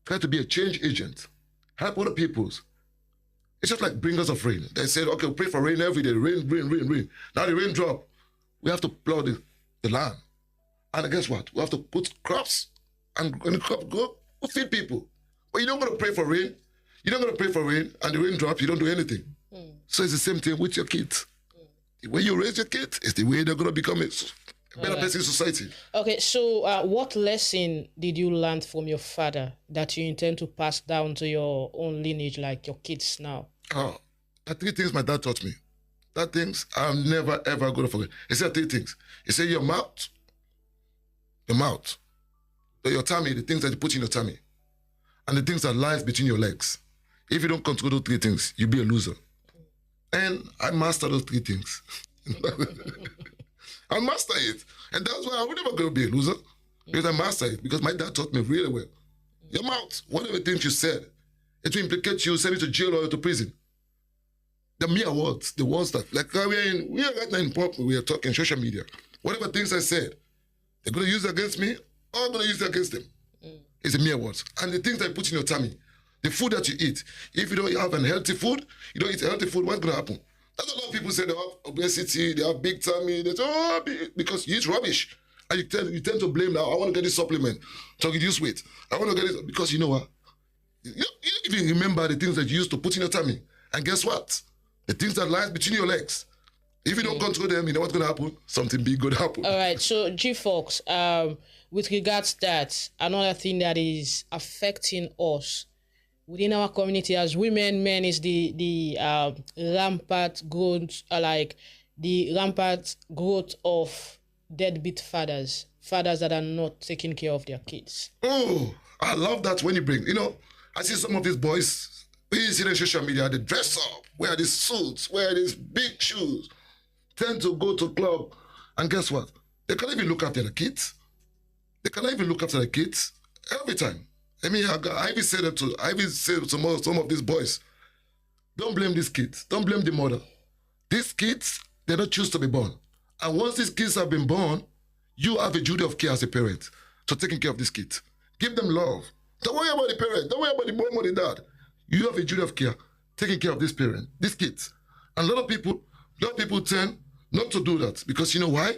Try to be a change agent. Help other peoples. It's just like bringers of rain. They said, okay, pray for rain every day. Rain, rain, rain, rain. Now the rain drop. We have to plow the land. And guess what? We have to put crops. And when the crop go, we'll feed people. But you don't want to pray for rain. You don't want to pray for rain, and the rain drops, you don't do anything. So it's the same thing with your kids. The way you raise your kids is the way they're going to become a better person in society. Okay, so what lesson did you learn from your father that you intend to pass down to your own lineage, like your kids now? Oh, there are 3 things my dad taught me. That things I'm never, ever going to forget. He said 3 things. He said your mouth, your tummy, the things that you put in your tummy, and the things that lies between your legs. If you don't control those 3 things, you'll be a loser. And I master those 3 things. I master it. And that's why I'm never going to be a loser. Because I master it. Because my dad taught me really well. Your mouth, whatever things you said, it will implicate you, send you to jail or to prison. The mere words, the words that, like we are right now in pop, we are talking social media. Whatever things I said, they're going to use it against me, or I'm going to use it against them. It's a mere words. And the things I put in your tummy, the food that you eat, if you don't have unhealthy food, you don't eat healthy food, what's going to happen? That's a lot of people say they have obesity, they have big tummy, they say, because you eat rubbish. And you tend to blame now, I want to get this supplement to reduce weight. I want to get it, because you know what? You even remember the things that you used to put in your tummy. And guess what? The things that lies between your legs, If you don't control them, you know what's going to happen? Something big going to happen. All right. So, G Fox, with regards to that, another thing that is affecting us within our community as women, men is the rampant growth, the rampant growth of deadbeat fathers that are not taking care of their kids. Oh, I love that when you bring, I see some of these boys, we see on social media, they dress up, wear these suits, wear these big shoes, tend to go to club, and guess what? They can't even look after the kids. Every time. I mean, I even say to some of these boys, don't blame these kids. Don't blame the mother. These kids, they don't choose to be born. And once these kids have been born, you have a duty of care as a parent to taking care of these kids. Give them love. Don't worry about the parent. Don't worry about the mom or the dad. You have a duty of care taking care of these kids. And a lot of people tend not to do that because you know why?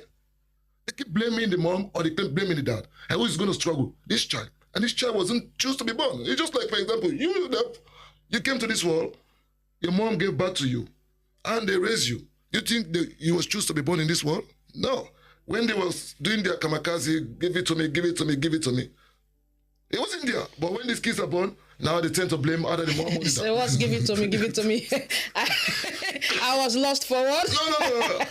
They keep blaming the mom or they keep blaming the dad. And who is going to struggle? This child. And this child wasn't choose to be born. It's just like, for example, you came to this world, your mom gave birth to you, and they raised you. You think you was choose to be born in this world? No. When they was doing their kamikaze, give it to me, it wasn't there. But when these kids are born, now they tend to blame either the mom or the dad. So what's give it to me? I was lost for what? No.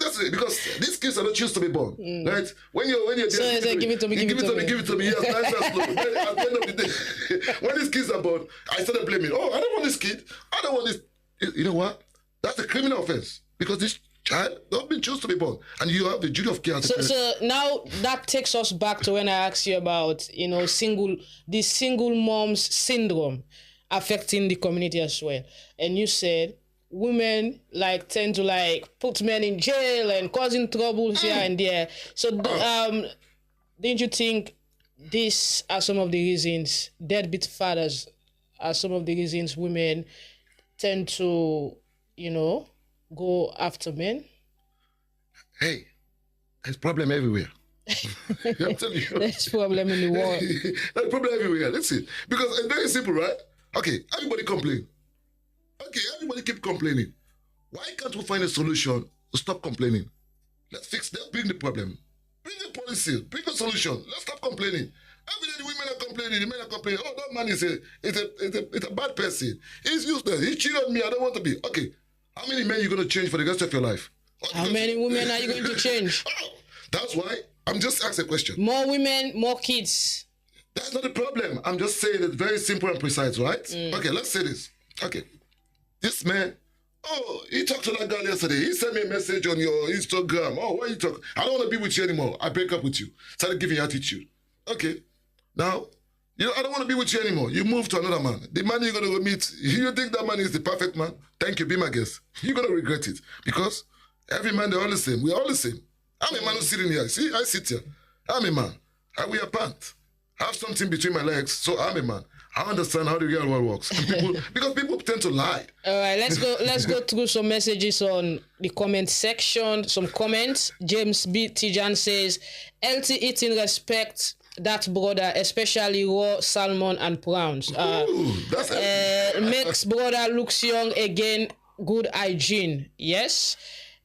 That's it, because these kids are not choose to be born, right? When you're so they say, give it to me. Yes, nice and slow. Then at the end of the day, when these kids are born, I started blaming. Oh, I don't want this kid. I don't want this. You know what? That's a criminal offense because this child not been choose to be born, and you have the duty of care. So now that takes us back to when I asked you about the single moms syndrome affecting the community as well, and you said women tend to put men in jail and causing troubles here and there. So didn't you think these are some of the reasons deadbeat fathers are some of the reasons women tend to go after men? Hey, there's problem everywhere. I'm telling you. There's problem in the world. There's problem everywhere. Let's see. Because it's very simple, right? Okay, everybody complain. Okay, everybody keep complaining. Why can't we find a solution to stop complaining? Let's bring the problem. Bring the policy, bring the solution. Let's stop complaining. Every day the women are complaining, the men are complaining. Oh, that man is a bad person. He's useless. He cheated on me. I don't want to be. Okay. How many men are you going to change for the rest of your life? How many women are you going to change? That's why I'm just asking a question. More women, more kids. That's not the problem. I'm just saying it's very simple and precise, right? Okay, let's say this. Okay. This man, he talked to that girl yesterday. He sent me a message on your Instagram. Oh, why you talk? I don't want to be with you anymore. I break up with you. Started giving you attitude. Okay. Now, I don't want to be with you anymore. You move to another man. The man you're going to go meet, you think that man is the perfect man? Thank you, be my guest. You're going to regret it. Because every man, they're all the same. We're all the same. I'm a man who's sitting here. See, I sit here. I'm a man. I wear pants. I have something between my legs, so I'm a man. I understand how the real world works. Because people tend to lie. All right, let's go through some messages on the comment section. Some comments. James B. Tijan says, healthy eating respect that brother, especially raw salmon and prawns. Makes brother looks young again. Good hygiene. Yes.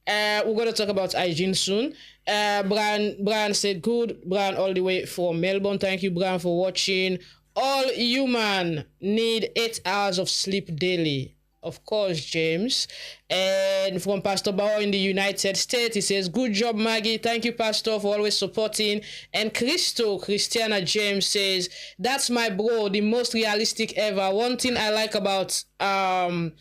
We're going to talk about hygiene soon. Brian said good. Brian all the way from Melbourne. Thank you, Brian, for watching. All human need 8 hours of sleep daily. Of course, James. And from Pastor Bauer in the United States, he says, good job, Maggie. Thank you, Pastor, for always supporting. And Christiana James says, that's my bro, the most realistic ever. One thing I like about him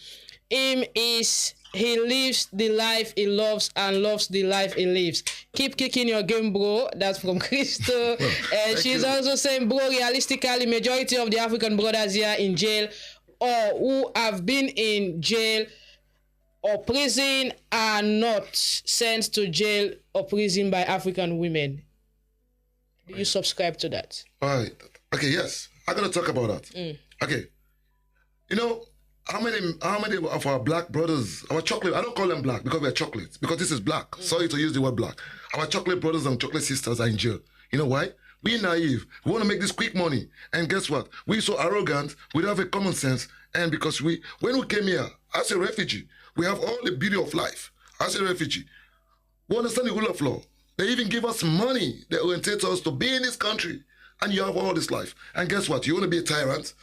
is he lives the life he loves and loves the life he lives. Keep kicking your game, bro. That's from Crystal. And she's also saying, bro, realistically, majority of the African brothers here in jail or who have been in jail or prison are not sent to jail or prison by African women. Do you subscribe to that? All right. Okay, yes. I'm going to talk about that. Okay. How many of our black brothers, our chocolate, I don't call them black because we're chocolates, because this is black. Sorry to use the word black. Our chocolate brothers and chocolate sisters are in jail. You know why? We're naive. We want to make this quick money. And guess what? We're so arrogant. We don't have a common sense. And because when we came here as a refugee, we have all the beauty of life. as a refugee. We understand the rule of law. They even give us money that orientates us to be in this country. And you have all this life. And guess what? You want to be a tyrant?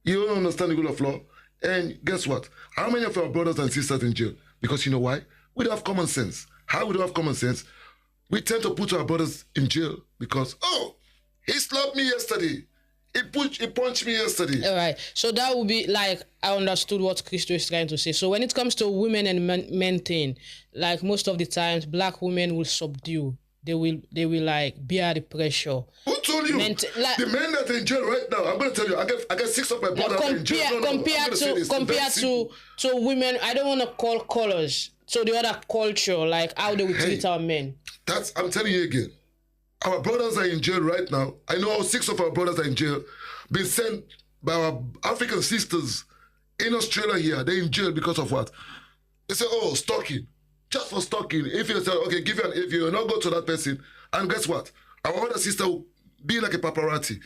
You don't understand the rule of law. And guess what? How many of our brothers and sisters in jail? Because you know why? We don't have common sense. How we don't have common sense? We tend to put our brothers in jail because, oh, he slapped me yesterday. He punched me yesterday. All right. So that would be like, I understood what Christo is trying to say. So when it comes to women and men thing, like most of the times, black women will subdue. They will like bear the pressure. Who told you? Like, the men that are in jail right now, I'm going to tell you, I get 6 of my brothers in jail. Compared to women, I don't want to call colors. So the other culture, like how they will treat our men. I'm telling you again. Our brothers are in jail right now. I know 6 of our brothers are in jail, been sent by our African sisters in Australia here. They're in jail because of what? They say, oh, stalking. Just for stalking. If you say, okay, give you an if you not go to that person, and guess what? Our other sister will be like a paparazzi.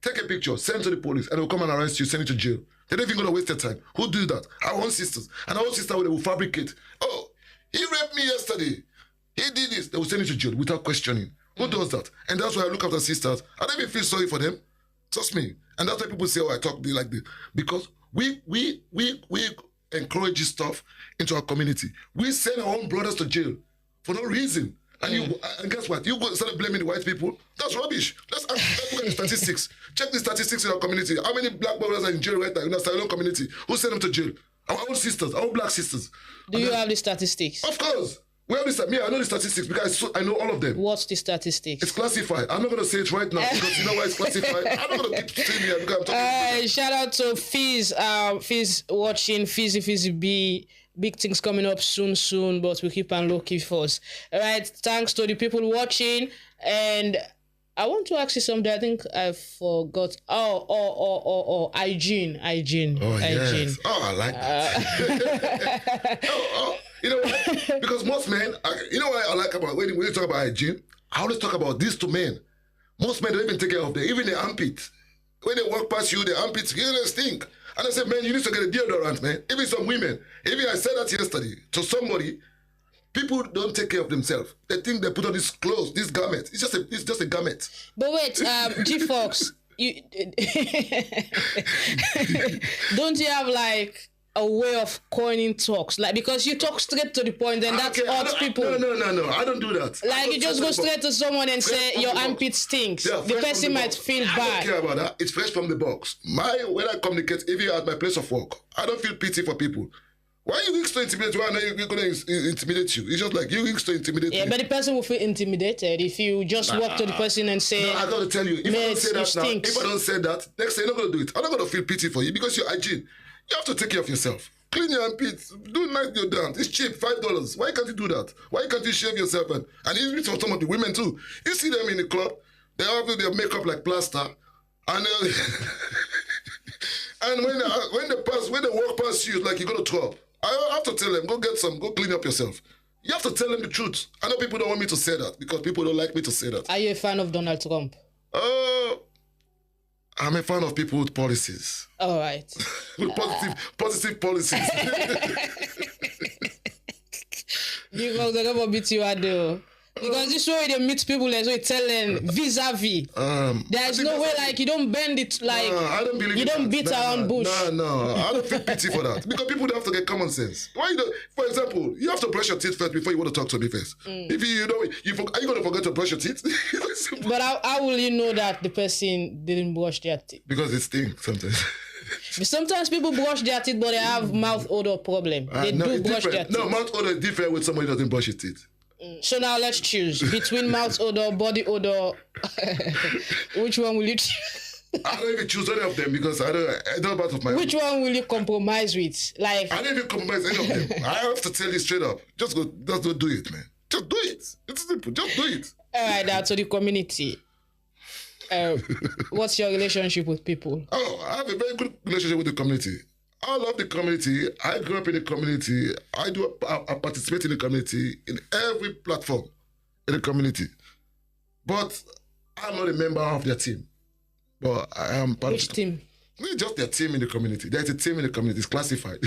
Take a picture, send to the police, and they'll come and arrest you, send you to jail. They're not even going to waste their time. Who do that? Our own sisters. And our own sister will fabricate. Oh, he raped me yesterday. He did this. They will send you to jail without questioning. Who does that? And that's why I look after sisters. I don't even feel sorry for them. Trust me. And that's why people say, oh, I talk like this. Because we encourage this stuff into our community. We send our own brothers to jail for no reason. And and guess what? You go start blaming the white people. That's rubbish. Let's look at the statistics. Check the statistics in our community. How many black brothers are in jail right now in our Sierra community? Who sent them to jail? Our own sisters, our own black sisters. Do you have the statistics? Of course. We have this. Me, I know the statistics because I know all of them. What's the statistics? It's classified. I'm not going to say it right now because you know why it's classified. I'm not going to keep saying it because I'm talking. Shout out to Fizz. Fizz watching. Fizzy B. Big things coming up soon, but we keep on low-key for us. All right. Thanks to the people watching. And I want to ask you something. I think I forgot. Hygiene. Oh, yes. Oh, I like that. You know what? Because most men, you know what I like about when you talk about hygiene? I always talk about this to men. Most men don't even take care of them, even their armpit. When they walk past you, their armpits really stink. And I said, man, you need to get a deodorant, man. Even some women. Even I said that yesterday to somebody. People don't take care of themselves. They think they put on this clothes, this garment. It's just a garment. But wait, G Fox, you don't you have like a way of coining talks, like because you talk straight to the point, and that's hurts people. No, I don't do that. Like you just go straight to someone and say your armpit stinks. Yeah, the person might feel bad. I don't care about that. It's fresh from the box. When I communicate, even at my place of work, I don't feel pity for people. Why are you to intimidate? Why are you going to intimidate you? It's just like you to intimidate me. Yeah, but the person will feel intimidated if you just walk to the person and say, no, I got to tell you, if I don't say that now, if I don't say that, next time you're not going to do it. I'm not going to feel pity for you because you're hygiene. You have to take care of yourself. Clean your armpits. Do nice deodorant. It's cheap, $5. Why can't you do that? Why can't you shave yourself? And even for some of the women too. You see them in the club, they have their makeup like plaster. And and when they walk past you, it's like you're going to throw up. I have to tell them, go get some, go clean up yourself. You have to tell them the truth. I know people don't want me to say that because people don't like me to say that. Are you a fan of Donald Trump? I'm a fan of people with policies. All right. With positive policies. Because they're going to beat you out there. Because this way they meet people and so tell them vis-a-vis. There's no way like you don't bend it like I don't believe you don't beat around bush. No, I don't feel pity for that. Because people have to get common sense. Why you don't, for example, you have to brush your teeth first before you want to talk to me first. If you don't, are you going to forget to brush your teeth? But how will you know that the person didn't brush their teeth? Because it stinks sometimes. Sometimes people brush their teeth, but they have mouth odor problem. They do brush their teeth. No, mouth odor is different when somebody doesn't brush his teeth. So now let's choose between mouth odor, body odor. Which one will you choose? I don't even choose any of them because I don't part of my Which one will you compromise with? Like I don't even compromise any of them. I have to tell you straight up. Just go do it, man. Just do it. It's simple. Just do it. All right, now to the community. What's your relationship with people? Oh, I have a very good relationship with the community. I love the community. I grew up in the community. I participate in the community in every platform in the community. But I'm not a member of their team. But I am part Which of team? It's just their team in the community. There's a team in the community. It's classified.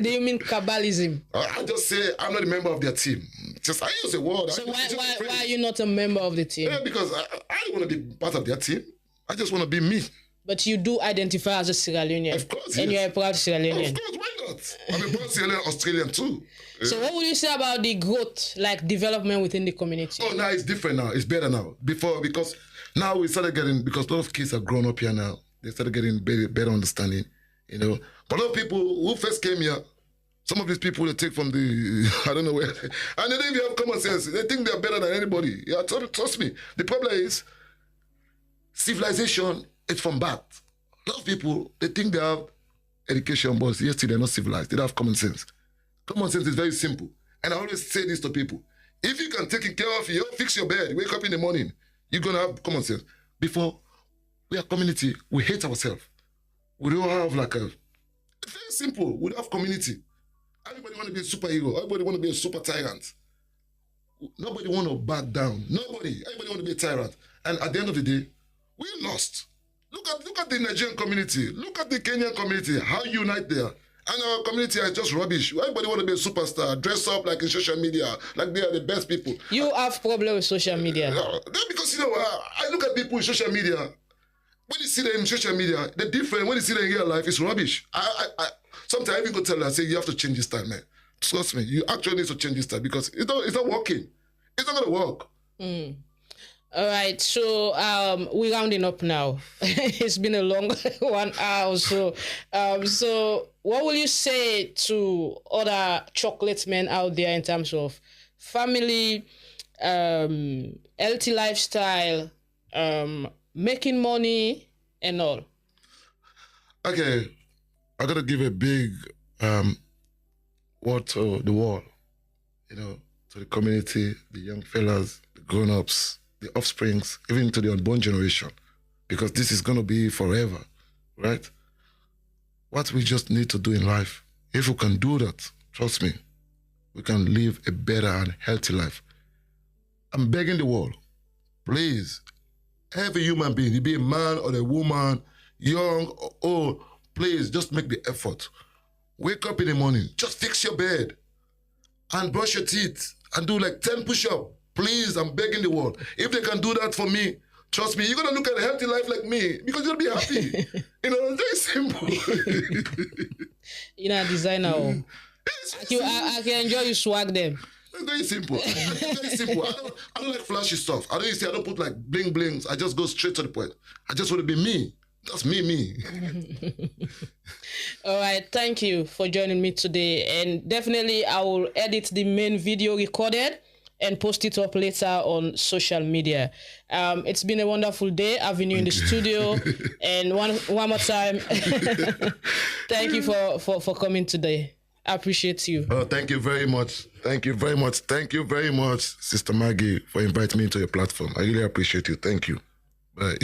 Do you mean cabalism? I just say I'm not a member of their team. Just I use a word. So why are you not a member of the team? Yeah, because I don't want to be part of their team. I just want to be me. But you do identify as a Sierra Leonean. Of course, and yes. you're a proud Sierra Leonean. Of course, why not? I'm a proud Sierra Leonean Australian too. So what would you say about the growth, like development within the community? Oh, now it's different now. It's better now. Before, because now we started getting, because a lot of kids have grown up here now. They started getting better understanding, you know. But a lot of people who first came here, some of these people they take from the, I don't know where, and they don't even have common sense. They think they're better than anybody. Yeah, trust me. The problem is, civilization is from birth. A lot of people, they think they have education, but yes, they're not civilized. They don't have common sense. Common sense is very simple. And I always say this to people. If you can take care of you, fix your bed, wake up in the morning, you're going to have common sense. Before, we are community, we hate ourselves. We don't have like a, it's very simple. We don't have community. Everybody want to be a superhero. Everybody want to be a super tyrant. Nobody want to back down. Nobody. Everybody want to be a tyrant. And at the end of the day, we lost. Look at the Nigerian community. Look at the Kenyan community. How unite there. And our community is just rubbish. Everybody want to be a superstar, dress up like in social media, like they are the best people. You have problem with social media. Because, you know, I look at people in social media. When you see them in social media, they're different. When you see them in real life, it's rubbish. Sometimes I even go tell them, I say, you have to change this style, man. Trust me, you actually need to change this style because it's not working. It's not going to work. All right, so we're rounding up now. It's been a long 1 hour or so. So what will you say to other chocolate men out there in terms of family, healthy lifestyle, making money, and all? Okay, I got to give a big word to the world, you know, to the community, the young fellas, the grown-ups, the offsprings, even to the unborn generation, because this is going to be forever, right? What we just need to do in life, if we can do that, trust me, we can live a better and healthy life. I'm begging the world, please, every human being, you be a man or a woman, young or old, please just make the effort. Wake up in the morning, just fix your bed and brush your teeth and do like 10 push-ups. Please, I'm begging the world. If they can do that for me, trust me, you're going to look at a healthy life like me because you'll be happy. You know, it's very simple. You're not a designer. I can enjoy you swag them. It's very simple. It's very simple. I don't like flashy stuff. I don't put like bling blings. I just go straight to the point. I just want to be me. That's me. All right, thank you for joining me today. And definitely I will edit the main video recorded and post it up later on social media. It's been a wonderful day having you in the studio. And one more time, thank you for coming today. I appreciate you. Oh, thank you very much. Thank you very much. Thank you very much, Sister Maggie, for inviting me into your platform. I really appreciate you. Thank you. Bye.